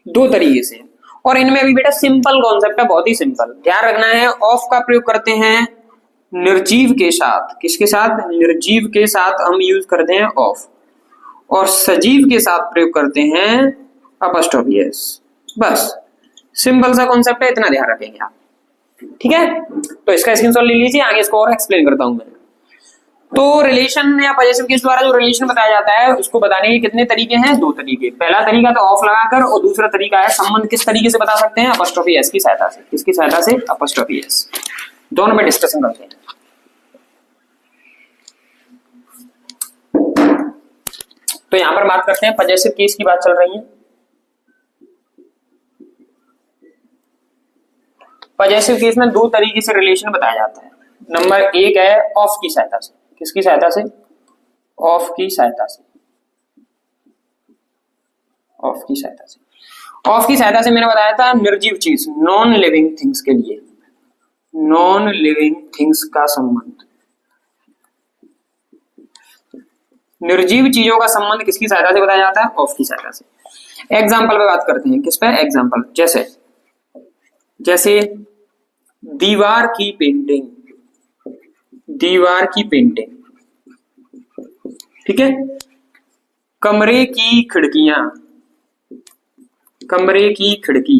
S1: दो तरीके से। और इनमें भी बेटा सिंपल कॉन्सेप्ट है, बहुत ही सिंपल। ध्यान रखना है, ऑफ का प्रयोग करते हैं निर्जीव के साथ। किसके साथ? निर्जीव के साथ हम यूज करते हैं ऑफ, और सजीव के साथ प्रयोग करते हैं अपॉस्ट्रोफी एस। बस सिंपल सा कॉन्सेप्ट है, इतना ध्यान रखेंगे आप। ठीक है। तो इसका स्क्रीनशॉट ले लीजिए, आगे इसको और एक्सप्लेन करता हूं मैं। तो रिलेशन या पजेसिव केस द्वारा जो रिलेशन बताया जाता है उसको बताने के कितने तरीके हैं? दो तरीके। पहला तरीका तो ऑफ लगाकर, और दूसरा तरीका है संबंध किस तरीके से बता सकते हैं? अपॉस्ट्रोफी एस की सहायता से। किसकी सहायता से? Apostrophe S. दोनों में डिस्कशन करते हैं। तो यहां पर बात करते हैं, पजेसिव केस की बात चल रही है। पजेसिव केस में दो तरीके से रिलेशन बताया जाता है। नंबर एक है ऑफ की सहायता से। किसकी सहायता से? ऑफ की सहायता से, ऑफ की सहायता से। ऑफ की सहायता से मैंने बताया था निर्जीव चीज, नॉन लिविंग थिंग्स के लिए। नॉन लिविंग थिंग्स का संबंध, निर्जीव चीजों का संबंध किसकी सहायता से बताया जाता है? ऑफ की सहायता से। एग्जाम्पल पे बात करते हैं, किस पे? एग्जाम्पल, जैसे जैसे दीवार की पेंटिंग, दीवार की पेंटिंग, ठीक है। कमरे की खिड़कियां, कमरे की खिड़की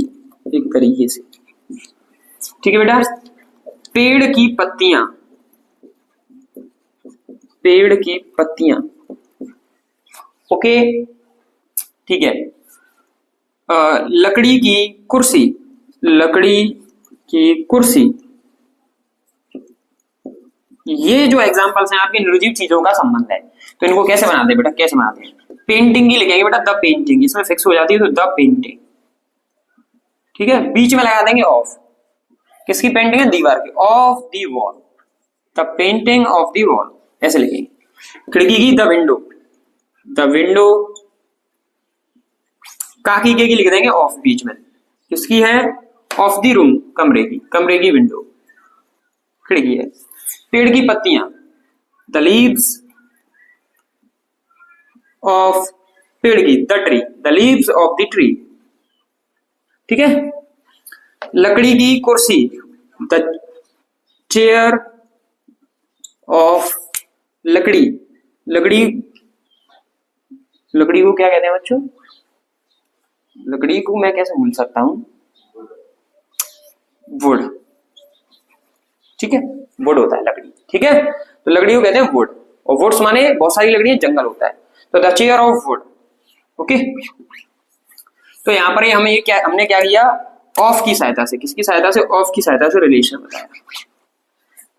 S1: एक तरीके से, ठीक है बेटा। पेड़ की पत्तियां, पेड़ की पत्तियां, ओके, ठीक है। लकड़ी की कुर्सी, लकड़ी की कुर्सी, ये जो एग्जांपल्स हैं आपके निर्जीव चीजों का संबंध है। तो इनको कैसे बनाते हैं बेटा? कैसे बनाते हैं? पेंटिंग की लिखेंगे बेटा द पेंटिंग, इसमें फिक्स हो जाती है तो द पेंटिंग, ठीक है। बीच में लगा देंगे ऑफ, किसकी पेंटिंग है? दीवार की। Of the wall, the painting of the wall, ऐसे लिखेंगे। खिड़की की द विंडो, द विंडो, काकी के की लिख देंगे ऑफ बीच में, किसकी है? ऑफ दी रूम, कमरे की, कमरे की विंडो, खिड़की है। पेड़ की पत्तियां, द लीव्स ऑफ, पेड़ की, the tree, the leaves of the tree, ठीक है। लकड़ी की कुर्सी, द चेयर ऑफ, लकड़ी, लकड़ी, लकड़ी को क्या कहते हैं बच्चों? लकड़ी को मैं कैसे भूल सकता हूं? वुड, ठीक है, वुड होता है लकड़ी, ठीक है। तो लकड़ी को कहते हैं वुड, और वुड्स माने बहुत सारी लकड़ी है, जंगल होता है। तो the chair of would, okay. तो यहां पर हमें ये क्या, हमने क्या किया? ऑफ की सहायता से, किसकी सहायता से? ऑफ की सहायता से रिलेशन बताया,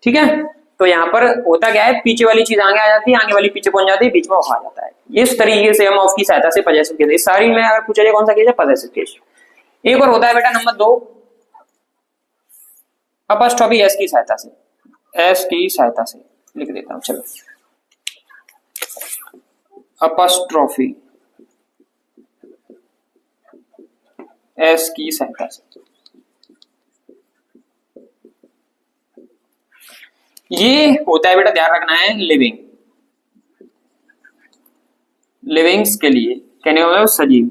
S1: ठीक है। तो यहाँ पर होता क्या है? पीछे वाली चीज आगे आ जाती है, आगे वाली पीछे पहुंच जाती है, बीच में ऑफ आ जाता है। इस तरीके से हम ऑफ की सहायता से पजेसिव केस, इस सारी में अगर पूछा जाए कौन सा केस है? Possessive case. एक और होता है बेटा नंबर 2, अपॉस्ट्रोफी एस की सहायता से, एस की सहायता से लिख देता हूं, चलो। अपॉस्ट्रोफी एस की सहायता से, ये होता है बेटा, ध्यान रखना है, लिविंग, लिविंग्स के लिए, कहने का मतलब सजीव,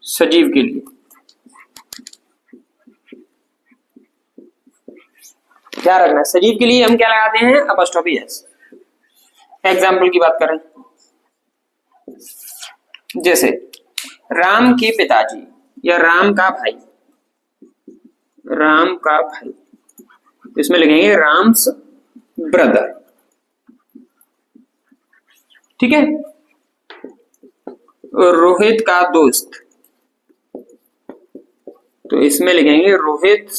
S1: सजीव के लिए, ध्यान रखना है। सजीव के लिए हम क्या लगाते हैं? Apostrophe S. एग्जाम्पल की बात करें, जैसे राम के पिताजी या राम का भाई, राम का भाई, इसमें लिखेंगे राम्स ब्रदर, ठीक है। रोहित का दोस्त, तो इसमें लिखेंगे रोहित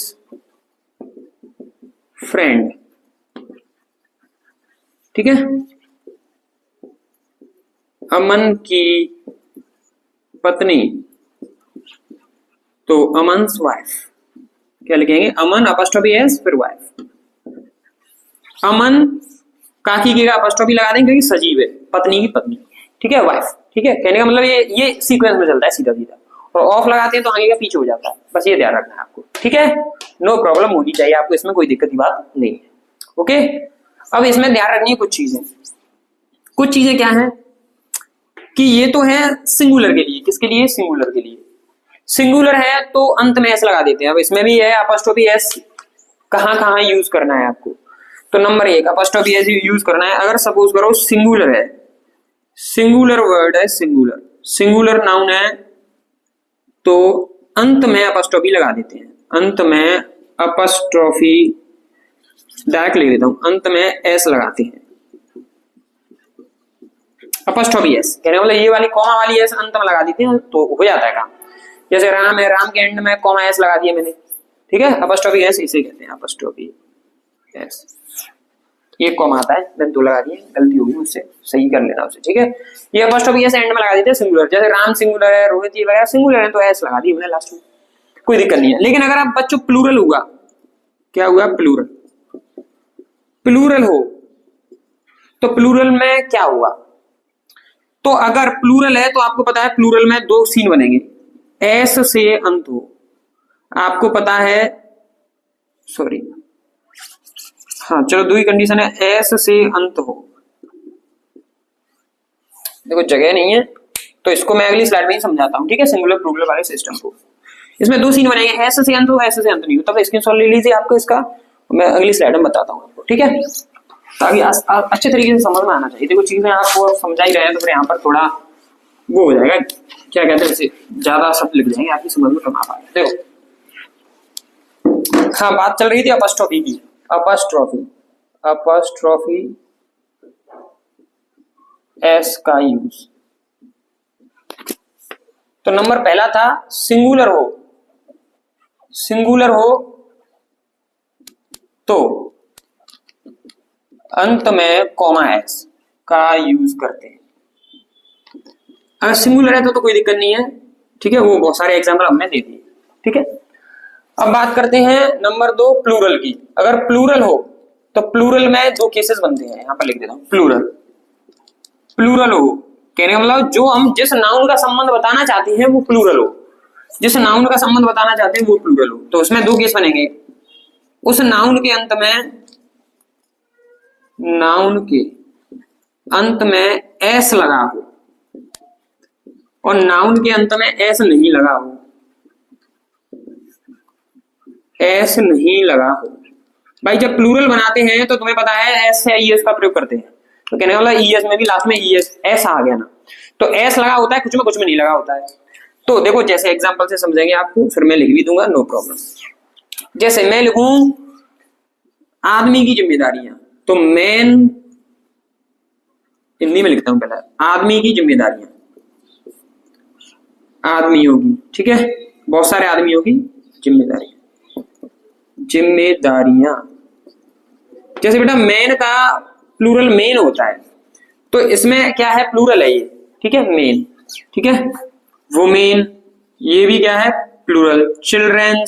S1: फ्रेंड, ठीक है। अमन की पत्नी, तो अमन्स वाइफ, क्या लिखेंगे? अमन अपॉस्ट्रोफी एस फिर वाइफ। अमन काकी के अपॉस्ट्रोफी लगा देंगे क्योंकि सजीव है, पत्नी की पत्नी, ठीक है, वाइफ, ठीक है। कहने का मतलब ये सीक्वेंस में चलता है सीधा सीधा, और ऑफ लगाते हैं तो आगे का पीछे हो जाता है, बस ये ध्यान रखना है आपको, ठीक है। नो प्रॉब्लम होनी चाहिए आपको, इसमें कोई दिक्कत की बात नहीं है, ओके। अब इसमें ध्यान रखनी है कुछ चीजें, कुछ चीजें क्या है कि ये तो है सिंगुलर के लिए, किसके लिए? सिंगुलर के लिए। सिंगुलर है तो अंत में एस लगा देते हैं। अब इसमें भी है अपॉस्ट्रोफी एस, कहां कहां यूज करना है आपको? तो नंबर 1 अपॉस्ट्रोफी एस यूज करना है अगर सपोज करो सिंगुलर है, सिंगुलर वर्ड है, सिंगुलर, सिंगुलर नाउन है, तो अंत में अपॉस्ट्रोफी लगा देते हैं, अंत में अपॉस्ट्रोफी, डायरेक्ट लिख देता हूं, अंत में एस लगाते हैं, अपॉस्ट्रोफी एस। कहने का मतलब ये वाली कॉमा वाली एस अंत में लगा देते हैं तो हो जाता है काम। जैसे राम है, राम के एंड में कॉमा एस लगा दिया मैंने, ठीक है। अपॉस्ट्रोफी एस इसे कहते हैं, अपॉस्ट्रोफी एस। एक कॉमा आता है, मैंने 2 लगा दिए, गलती होगी मुझसे, सही कर लेना उसे, ठीक है। ये अपॉस्ट्रोफी एस एंड में लगा देते हैं सिंगुलर, जैसे राम सिंगुलर है, रोहित ये वगैरह सिंगुलर है तो एस लगा दी मैंने लास्ट में, कोई दिक्कत नहीं है। लेकिन अगर आप बच्चों प्लूरल हुआ, क्या हुआ? प्लूरल, प्लूरल हो तो प्लूरल में क्या हुआ? तो अगर प्लूरल है तो आपको पता है प्लूरल में 2 सीन बनेंगे, एस से अंत हो, आपको पता है सॉरी, हाँ चलो दूसरी कंडीशन है एस से अंत हो। देखो जगह नहीं है तो इसको मैं अगली स्लाइड में ही समझाता हूँ, ठीक है, सिंगुलर प्लूरल वाले सिस्टम को। इसमें दो सीन बनेंगे, एस से अंत हो, एस से अंत नहीं हो, तब स्क्रीनशॉट ले लीजिए आपको इसका, मैं अगली स्लाइड में बताता हूँ आपको, ठीक है, ताकि अच्छे तरीके से समझ में आना चाहिए। देखो चीजें आपको समझा ही रहे हैं तो फिर यहाँ पर थोड़ा वो हो जाएगा, क्या कहते हैं, ज्यादा शब्द लिख जाएंगे, आपकी समझ में कम आ पाएगा। देखो हाँ, बात चल रही थी अपस्ट्रॉफी की, अपस्ट्रॉफी एस का यूज। तो नंबर पहला था सिंगुलर हो तो अंत में कॉमा एस का यूज करते हैं। अगर सिंगुलर है तो कोई दिक्कत नहीं है, ठीक है, वो बहुत सारे एग्जांपल हमने दे दिए, ठीक है। अब बात करते हैं नंबर 2 प्लूरल की। अगर प्लूरल हो तो प्लूरल में दो केसेस बनते हैं, यहां पर लिख देता हूं, प्लूरल हो कहने का मतलब जो हम जिस नाउन का संबंध बताना चाहते हैं वो प्लूरल हो, जिस नाउन का संबंध बताना चाहते हैं वो प्लूरल हो। तो उसमें दो केस बनेंगे, उस नाउन के अंत में एस लगा हो और नाउन के अंत में एस नहीं लगा हो, एस नहीं लगा हो। भाई जब प्लूरल बनाते हैं तो तुम्हें पता है एस से ईएस का प्रयोग करते हैं, तो कहने वाला ईएस में भी लास्ट में ईएस एस आ गया ना, तो एस लगा होता है, कुछ में नहीं लगा होता है। तो देखो जैसे एग्जांपल से समझेंगे आपको, फिर मैं लिख भी दूंगा, नो प्रॉब्लम। जैसे मैं लिखूं आदमी की जिम्मेदारियां, तो मेन हिंदी में लिखता हूं पहले, आदमी की जिम्मेदारियां, आदमियों की, ठीक है, बहुत सारे आदमियों की जिम्मेदारियां। जैसे बेटा मेन का प्लूरल मेन होता है, तो इसमें क्या है, प्लूरल है ये, ठीक है, मेन, ठीक है, वुमेन, ये भी क्या है, प्लूरल, चिल्ड्रन,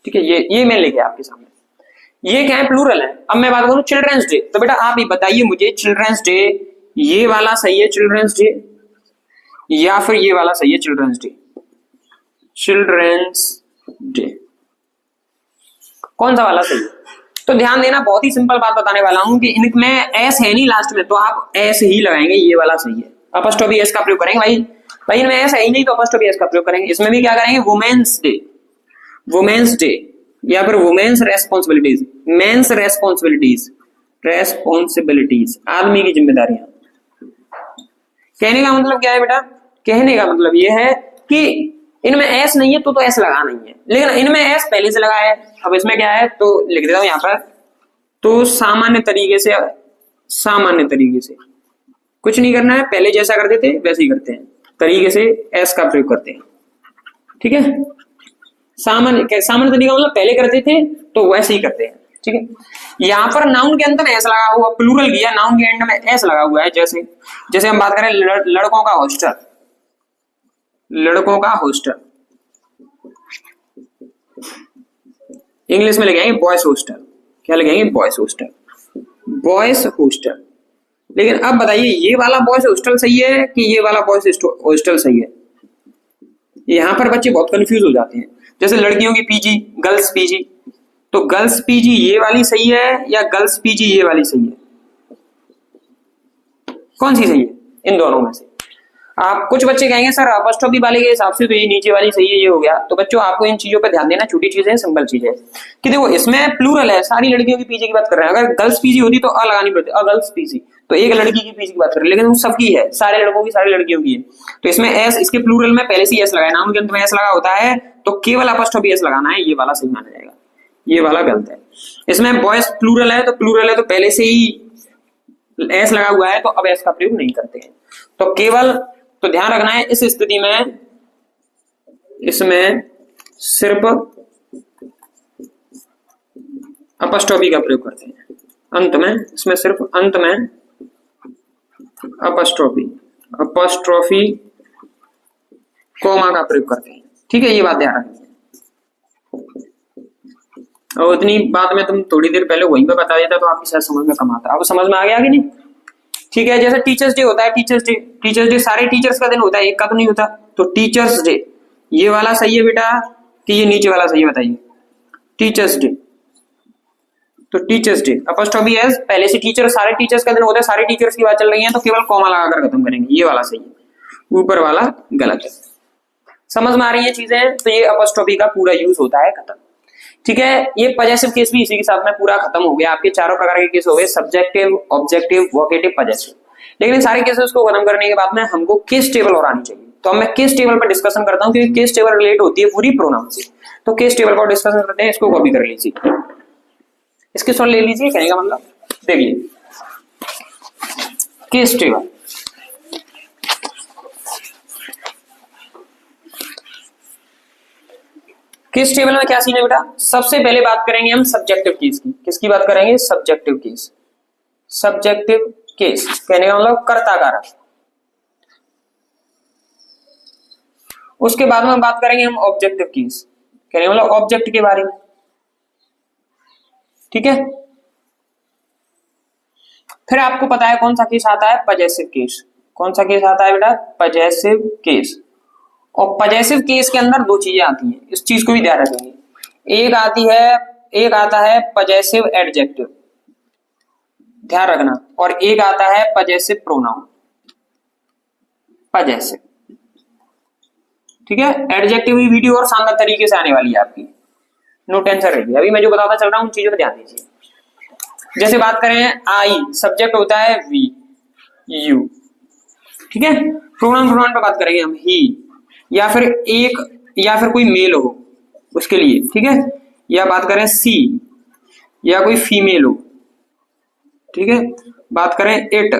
S1: ठीक है, ये मैं लिखे आपके सामने, ये क्या है, प्लूरल है। अब मैं बात करूं चिल्ड्रंस डे, तो बेटा आप ही बताइए मुझे, चिल्ड्रंस डे ये वाला सही है चिल्ड्रंस डे, या फिर ये वाला सही है चिल्ड्रंस डे, कौन सा वाला सही है? तो ध्यान देना, बहुत ही सिंपल बात बताने वाला हूं कि इनमें एस है नहीं लास्ट में, तो आप एस ही लगाएंगे, ये वाला सही है, अपॉस्ट्रोफी एस का प्रयोग करेंगे। भाई इनमें एस है ही नहीं तो अपॉस्ट्रोफी एस का प्रयोग करेंगे। इसमें भी क्या करेंगे, वुमेन्स डे या फिर वुमेन्स रेस्पॉन्सिबिलिटीज, मेंस रेस्पॉन्सिबिलिटीज, आदमी की जिम्मेदारियां। कहने का मतलब क्या है बेटा, कहने का मतलब यह है कि इनमें एस नहीं है तो एस लगा नहीं है, लेकिन इनमें एस पहले से लगा है। अब इसमें क्या है, तो लिख देता हूं यहां पर, तो सामान्य तरीके से कुछ नहीं करना है, पहले जैसा करते थे वैसे ही करते हैं, तरीके से एस का प्रयोग करते हैं, ठीक है। सामान्य तरीका मतलब पहले करते थे तो वैसे ही करते हैं, ठीक है। यहां पर नाउन के अंत में एस लगा हुआ, प्लूरल किया, नाउन के एंड में एस लगा हुआ है। जैसे हम बात करें लड़कों का हॉस्टल, इंग्लिश में लिखेंगे बॉयज हॉस्टल, क्या लिखेंगे, बॉयज हॉस्टल। लेकिन अब बताइए ये वाला बॉयज हॉस्टल सही है कि ये वाला बॉयज हॉस्टल सही है? यहां पर बच्चे बहुत कंफ्यूज हो जाते हैं। जैसे लड़कियों की पीजी, गर्ल्स पीजी, तो गर्ल्स पीजी ये वाली सही है या गर्ल्स पीजी ये वाली सही है? कौन सी सही है इन दोनों में से? आप कुछ बच्चे कहेंगे सर अपॉस्ट्रोफी वाले के हिसाब से तो ये नीचे वाली सही है, ये हो गया। तो बच्चों आपको इन चीजों पर ध्यान देना, छोटी चीजें, सिंपल चीजें कि देखो इसमें प्लूरल है, सारी लड़कियों की पीजी की बात कर रहे हैं। अगर गर्ल्स पीजी होती तो अ लगानी पड़ती, अ गर्ल्स पीजी, तो एक लड़की की पीजी की बात कर रहे हैं, लेकिन वो सबकी है, सारे लड़कों की, सारी लड़कियों की है। तो इसमें एस, इसके प्लूरल में पहले से एस लगाया, नाउन के अंत में एस लगा होता है, तो केवल अपॉस्ट्रोफी एस लगाना है, ये वाला सही माना जाएगा, ये वाला गलत है। इसमें बॉयज प्लूरल है तो पहले से ही एस लगा हुआ है, तो अब एस का प्रयोग नहीं करते हैं। तो केवल, तो ध्यान रखना है इस स्थिति में इसमें सिर्फ अपॉस्ट्रोफी का प्रयोग करते हैं अंत में, इसमें सिर्फ अंत में अपॉस्ट्रोफी कोमा का प्रयोग करते हैं, ठीक है, ये बात ध्यान रखनी है। और इतनी बात में तुम थोड़ी देर पहले वहीं पे बता देता तो आपकी शायद समझ में कम आता। अब समझ में आ गया कि नहीं? ठीक है, जैसे टीचर्स डे होता है, टीचर्स डे सारे टीचर्स का दिन होता है, एक का तो नहीं होता। तो टीचर्स डे ये वाला सही है बेटा कि ये नीचे वाला सही है, बताइए। टीचर्स डे, तो टीचर्स डे अपॉस्ट्रोफी एस, पहले से टीचर, सारे टीचर्स का दिन होता है, सारे टीचर्स की बात चल रही है, तो केवल कॉमा लगाकर खत्म करेंगे, ये वाला सही है, ऊपर वाला गलत है। समझ में आ रही है चीजें? तो ये अपॉस्ट्रोफी का पूरा यूज होता है, खत्म। ठीक है, ये पजेसिव केस भी इसी के साथ में पूरा खत्म हो गया। आपके चारों प्रकार के केस हो गए, सब्जेक्टिव, ऑब्जेक्टिव, वोकेटिव, पजेसिव। लेकिन इन सारे केसेस को खत्म करने के बाद में हमको केस टेबल और आनी चाहिए, तो अब मैं केस टेबल पर डिस्कशन करता हूं, क्योंकि केस टेबल रिलेट होती है पूरी प्रोनाउन से। तो केस टेबल पर डिस्कशन करते हैं, इसको कॉपी कर लीजिए, इसके सॉल्व ले लीजिए, कहने का मतलब देखिए केस टेबल। केस टेबल में क्या सीन है बेटा? सबसे पहले बात करेंगे हम सब्जेक्टिव केस की। किसकी बात करेंगे? Subjective case. सब्जेक्टिव केस कहने का मतलब कर्ता कारक। उसके बाद में बात करेंगे हम ऑब्जेक्टिव केस, कहने का मतलब ऑब्जेक्ट के बारे में। ठीक है, फिर आपको पता है कौन सा केस आता है? Possessive case. कौन सा केस आता है बेटा? Possessive case. और पजेसिव केस के अंदर दो चीजें आती हैं, इस चीज को भी ध्यान रखेंगे। एक आता है पजेसिव एडजेक्टिव, ध्यान रखना, और एक आता है पजेसिव प्रोनाउन। पजेसिव, ठीक है। एडजेक्टिव की वीडियो और शानदार तरीके से आने वाली है आपकी, नो टेंशन रहिए। अभी मैं जो बताता चल रहा हूं उन चीजों पर ध्यान दीजिए। जैसे बात करें आई, सब्जेक्ट होता है वी, यू, ठीक है। प्रोनाउन पर बात करेंगे हम ही, या फिर एक, या फिर कोई मेल हो उसके लिए, ठीक है। या बात करें सी, या कोई फीमेल हो, ठीक है। बात करें इट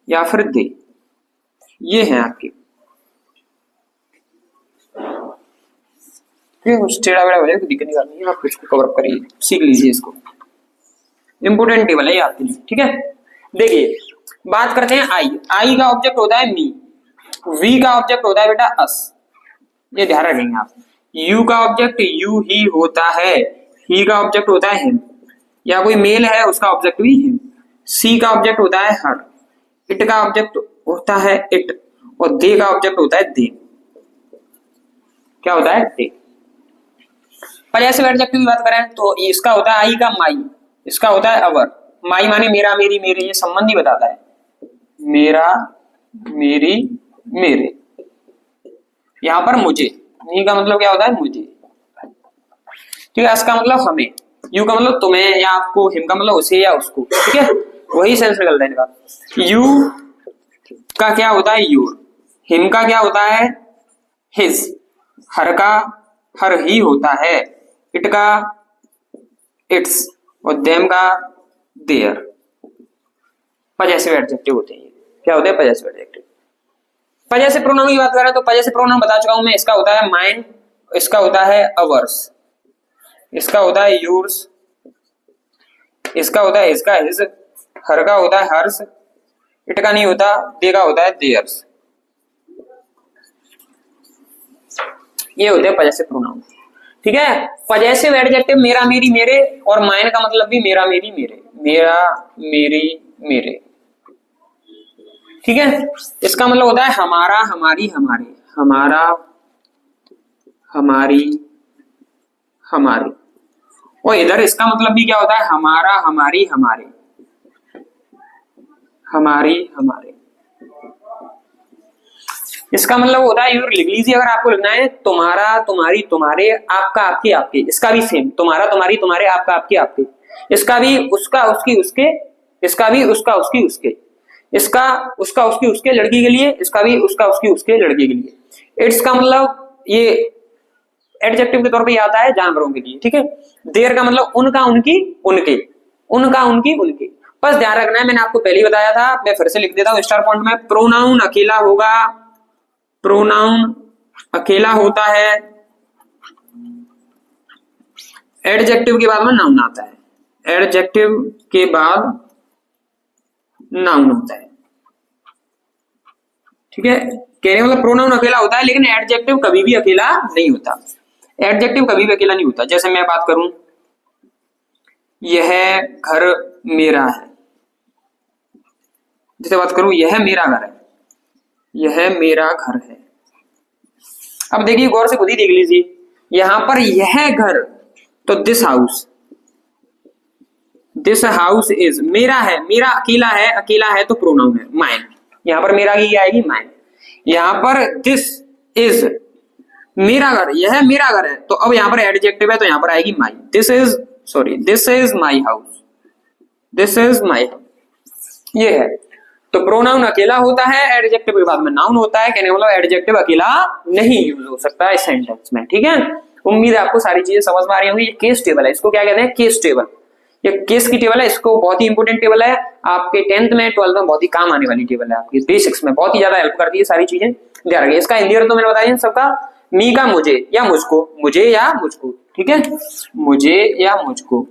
S1: या फिर दे, ये हैं आपके। कुछ टेढ़ा बेड़ा हो जाए तो दिक्कत नहीं करनी है, आप इसको कवर अप करिए, सीख लीजिए इसको, इंपोर्टेंट टेबल है ये आपके लिए, ठीक है। देखिए बात करते हैं आई। आई का ऑब्जेक्ट होता है मी, वी का ऑब्जेक्ट होता है बेटा अस, ये ध्यान रखेंगे आप। यू का ऑब्जेक्ट यू ही होता है, ही का ऑब्जेक्ट होता है हिम, या कोई मेल है उसका ऑब्जेक्ट भी हिम। सी का ऑब्जेक्ट होता है हर, इट का ऑब्जेक्ट होता है इट, और दे का ऑब्जेक्ट होता है दे। क्या होता है? दे। पजेसिव एडजेक्टिव की बात करें तो इसका होता है आई का माई, इसका होता है अवर। माई माने मेरा, मेरी, मेरे, ये संबंधी बताता है, मेरा, मेरी, मेरे। यहां पर मुझे, मी का मतलब क्या होता है? मुझे, ठीक है। इसका मतलब हमें, यू का मतलब तुम्हें या आपको, हिम का मतलब उसे या उसको, ठीक है। वही सेंस निकलता है इनका। यू का क्या होता है? योर। हिम का क्या होता है? हिज। हर का हर ही होता है, इट का इट्स, और देम का देयर। पजेसिव एडजेक्टिव होते हैं। क्या होते हैं? Possessive adjective. पजेसिव प्रोनाउन की बात करें तो पजेसिव प्रोनाउन बता चुका हूं मैं, इसका होता है माइन, इसका होता है अवर्स, इसका होता है योर्स, इसका होता है इसका हिज, हर का होता है हर्स, इट का नहीं होता, दे का होता है देयर्स। ये होते हैं पजेसिव प्रोनाउन, ठीक है। पजेसिव एडजेक्टिव मेरा, मेरी, मेरे, और माइन का मतलब भी मेरा, मेरी, मेरे, मेरा, मेरी, मेरे, ठीक है। इसका मतलब होता है हमारा, हमारी, हमारे, हमारा, हमारी, हमारे। और इधर इसका मतलब भी क्या होता है? हमारा, हमारी, हमारे, हमारी, हमारे। इसका मतलब होता है, यूर लिख लीजिए अगर आपको लिखना है, तुम्हारा, तुम्हारी, तुम्हारे, आपका, आपके, आपके। इसका भी सेम, तुम्हारा, तुम्हारी, तुम्हारे, आपका, आपके, आपके। इसका भी उसका, उसकी, उसके, इसका भी उसका, उसकी, उसके, इसका उसका, उसकी, उसके लड़की के लिए, इसका भी उसका, उसकी, उसके लड़के के लिए। इट्स का मतलब ये एडजेक्टिव के तौर पे आता है जानवरों के लिए, ठीक है। देयर का मतलब उनका, उनकी, उनके, उनका, उनकी, उनके। बस ध्यान रखना है, मैंने आपको पहले ही बताया था, मैं फिर से लिख देता हूं स्टार पॉइंट में। प्रोनाउन अकेला होगा, प्रोनाउन अकेला होता है, एडजेक्टिव के बाद में नाउन आता है, एडजेक्टिव के बाद नाउन होता है, ठीक है। कहने मतलब प्रोनाउन अकेला होता है, लेकिन एडजेक्टिव कभी भी अकेला नहीं होता, एडजेक्टिव कभी भी अकेला नहीं होता। जैसे मैं बात करूं, यह घर मेरा है, जैसे बात करूं यह मेरा घर है, यह मेरा घर है, अब देखिए गौर से खुद ही देख लीजिए, यहां पर यह घर, तो दिस हाउस इज मेरा है, मेरा अकेला है तो प्रोनाउन है माइन, यहां पर मेरा की आएगी माइन। यहां पर दिस इज मेरा घर, यह मेरा घर है, तो अब यहां पर एडजेक्टिव है तो यहां पर आएगी my. This is my house, this is my house, ये है। तो प्रोनाउन अकेला होता है, एडजेक्टिव के बाद में नाउन होता है, कहने का मतलब एडजेक्टिव अकेला नहीं यूज हो सकता है सेंटेंस में, ठीक है। उम्मीद है आपको सारी चीजें समझ में आ रही होंगी। ये केस टेबल है, इसको क्या कहते हैं, केस टेबल। ये केस की टेबल है, इसको बहुत ही इंपोर्टेंट टेबल है, आपके 10th में 12th में बहुत ही काम आने वाली टेबल है, आपकी बेसिक्स में बहुत ही ज्यादा हेल्प करती है सारी चीजें, ध्यान रखिए। इसका हिंदी तो मैंने बताया सबका, मी का मुझे या मुझको, मुझे या मुझको, ठीक है, मुझे या मुझको,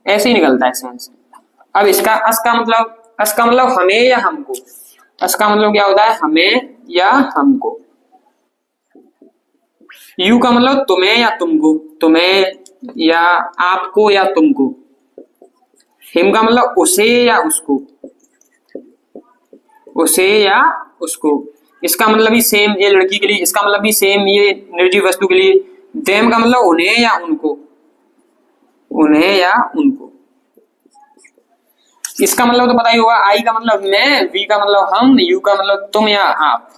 S1: ऐसे ही निकलता है सेंस। अब इसका अस का मतलब हमें या हमको, अस का मतलब क्या होता है, हमें या हमको। यू का मतलब तुम्हें या तुमको, तुम्हें या आपको या तुमको। हिम का मतलब उसे या उसको, उसे या उसको। इसका मतलब भी सेम, ये लड़की के लिए, इसका मतलब भी सेम, ये निर्जीव वस्तु के लिए। देम का मतलब उन्हें या उनको, उन्हें या उनको। इसका मतलब तो पता ही होगा, आई का मतलब मैं, वी का मतलब हम, यू का मतलब तुम या आप,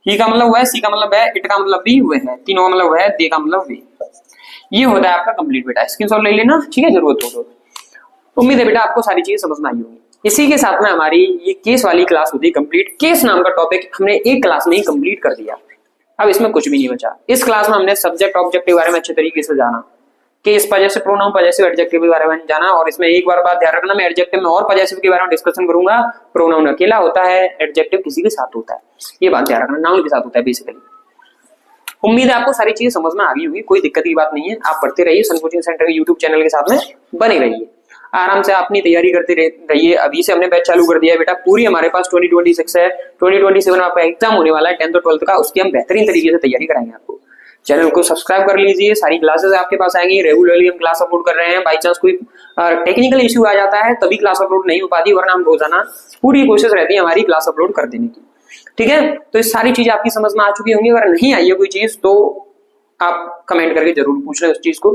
S1: ही का मतलब वह, सी का मतलब है, इट का मतलब भी वह है, तीनों का मतलब वह, दे का मतलब वे। ये होता है आपका कंप्लीट बेटा, स्क्रीनशॉट ले लेना, ठीक है, जरूरत हो तो। उम्मीद है बेटा आपको सारी चीजें समझ में आई होगी। इसी के साथ में हमारी ये केस वाली क्लास होती है कंप्लीट। केस नाम का टॉपिक हमने एक क्लास में ही कंप्लीट कर दिया, अब इसमें कुछ भी नहीं बचा। इस क्लास में हमने सब्जेक्ट ऑब्जेक्ट के बारे में अच्छे तरीके से जाना, case possessive pronoun possessive adjective के बारे में जाना, और इसमें एक बार बात ध्यान रखना, मैं एडजेक्टिव में और पजेसिव के बारे में डिस्कशन करूंगा। प्रोनाउन अकेला होता है, एडजेक्टिव किसी के साथ होता है, ये बात ध्यान रखना, नाउन के साथ होता है बेसिकली। उम्मीद है आपको सारी चीजें समझ में आ गई होगी, कोई दिक्कत की बात नहीं है। आप पढ़ते रहिए, सन कोचिंग सेंटर के यूट्यूब चैनल के साथ में बने रहिए, आराम से अपनी तैयारी करते रहिए। अभी से हमने बैच चालू कर दिया है बेटा, पूरी हमारे पास 2026 है, 2027 आपका एग्जाम होने वाला है 10th और 12th का, उसकी हम बेहतरीन तरीके से तैयारी कराएंगे आपको। चैनल को सब्सक्राइब कर लीजिए, सारी क्लासेस आपके पास आएंगी, रेगुलरली हम क्लास अपलोड कर रहे हैं। बाई चांस कोई टेक्निकल इश्यू आ जाता है तभी क्लास अपलोड नहीं हो पाती, वरना हम रोजाना पूरी कोशिश रहती है हमारी क्लास अपलोड कर देने की, ठीक है। तो ये सारी चीजें आपकी समझ में आ चुकी होंगी, अगर नहीं आई है कोई चीज तो आप कमेंट करके जरूर पूछ लें उस चीज को।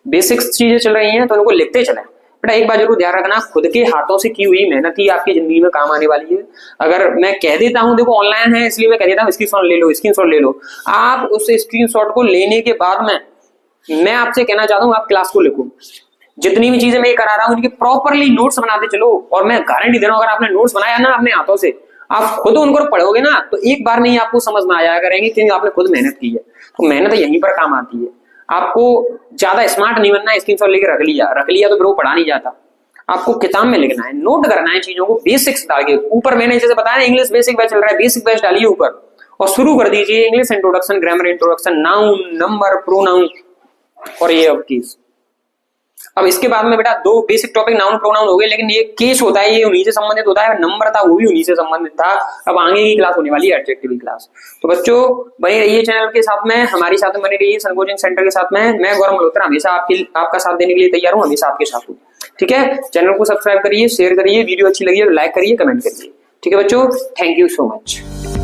S1: बेसिक्स चीजें चल रही हैं तो उनको लिखते चलें बेटा। एक बार जरूर ध्यान रखना, खुद के हाथों से की हुई मेहनत ही आपकी जिंदगी में काम आने वाली है। अगर मैं कह देता हूं, देखो ऑनलाइन है इसलिए मैं कह देता हूं स्क्रीनशॉट ले लो, स्क्रीनशॉट ले लो, आप उस स्क्रीनशॉट को लेने के बाद में मैं आपसे कहना चाहता हूं आप क्लास को लिखो। जितनी भी चीजें मैं करा रहा हूं उनके प्रॉपरली नोट्स बनाते चलो, और मैं गारंटी दे रहा हूं अगर आपने नोट्स बनाया ना अपने हाथों से, आप खुद उनको पढ़ोगे ना तो एक बार में ही आपको समझ में आ जाया करेंगे, क्योंकि आपने खुद मेहनत की है। तो मेहनत यहीं पर काम आती है। आपको ज्यादा स्मार्ट नहीं बनना है, स्क्रीनशॉट लेकर रख लिया तो फिर वो पढ़ा नहीं जाता। आपको किताब में लिखना है, नोट करना है चीजों को, बेसिक्स डाल के ऊपर। मैंने जैसे बताया इंग्लिश बेसिक बैच चल रहा है, बेसिक बैच डालिए ऊपर और शुरू कर दीजिए English introduction, grammar introduction, noun, number, pronoun और ये अब केस। अब इसके बाद में बेटा दो बेसिक टॉपिक नाउन प्रोनाउन हो गए, लेकिन ये केस होता है, ये उन्हीं से संबंधित होता है, नंबर था वो भी उन्हीं से संबंधित था। अब आगे की क्लास होने वाली है एडजेक्टिव क्लास। तो बच्चों बने रहिए चैनल के साथ में, हमारी साथ में बने रहिए सन कोचिंग सेंटर के साथ में। मैं गौरव मल्होत्रा हमेशा आपका साथ देने के लिए तैयार हूँ, हमेशा आपके साथ हूँ, ठीक है। चैनल को सब्सक्राइब करिए, शेयर करिए, वीडियो अच्छी लगी है तो लाइक करिए, कमेंट करिए, ठीक है बच्चों। Thank you so much.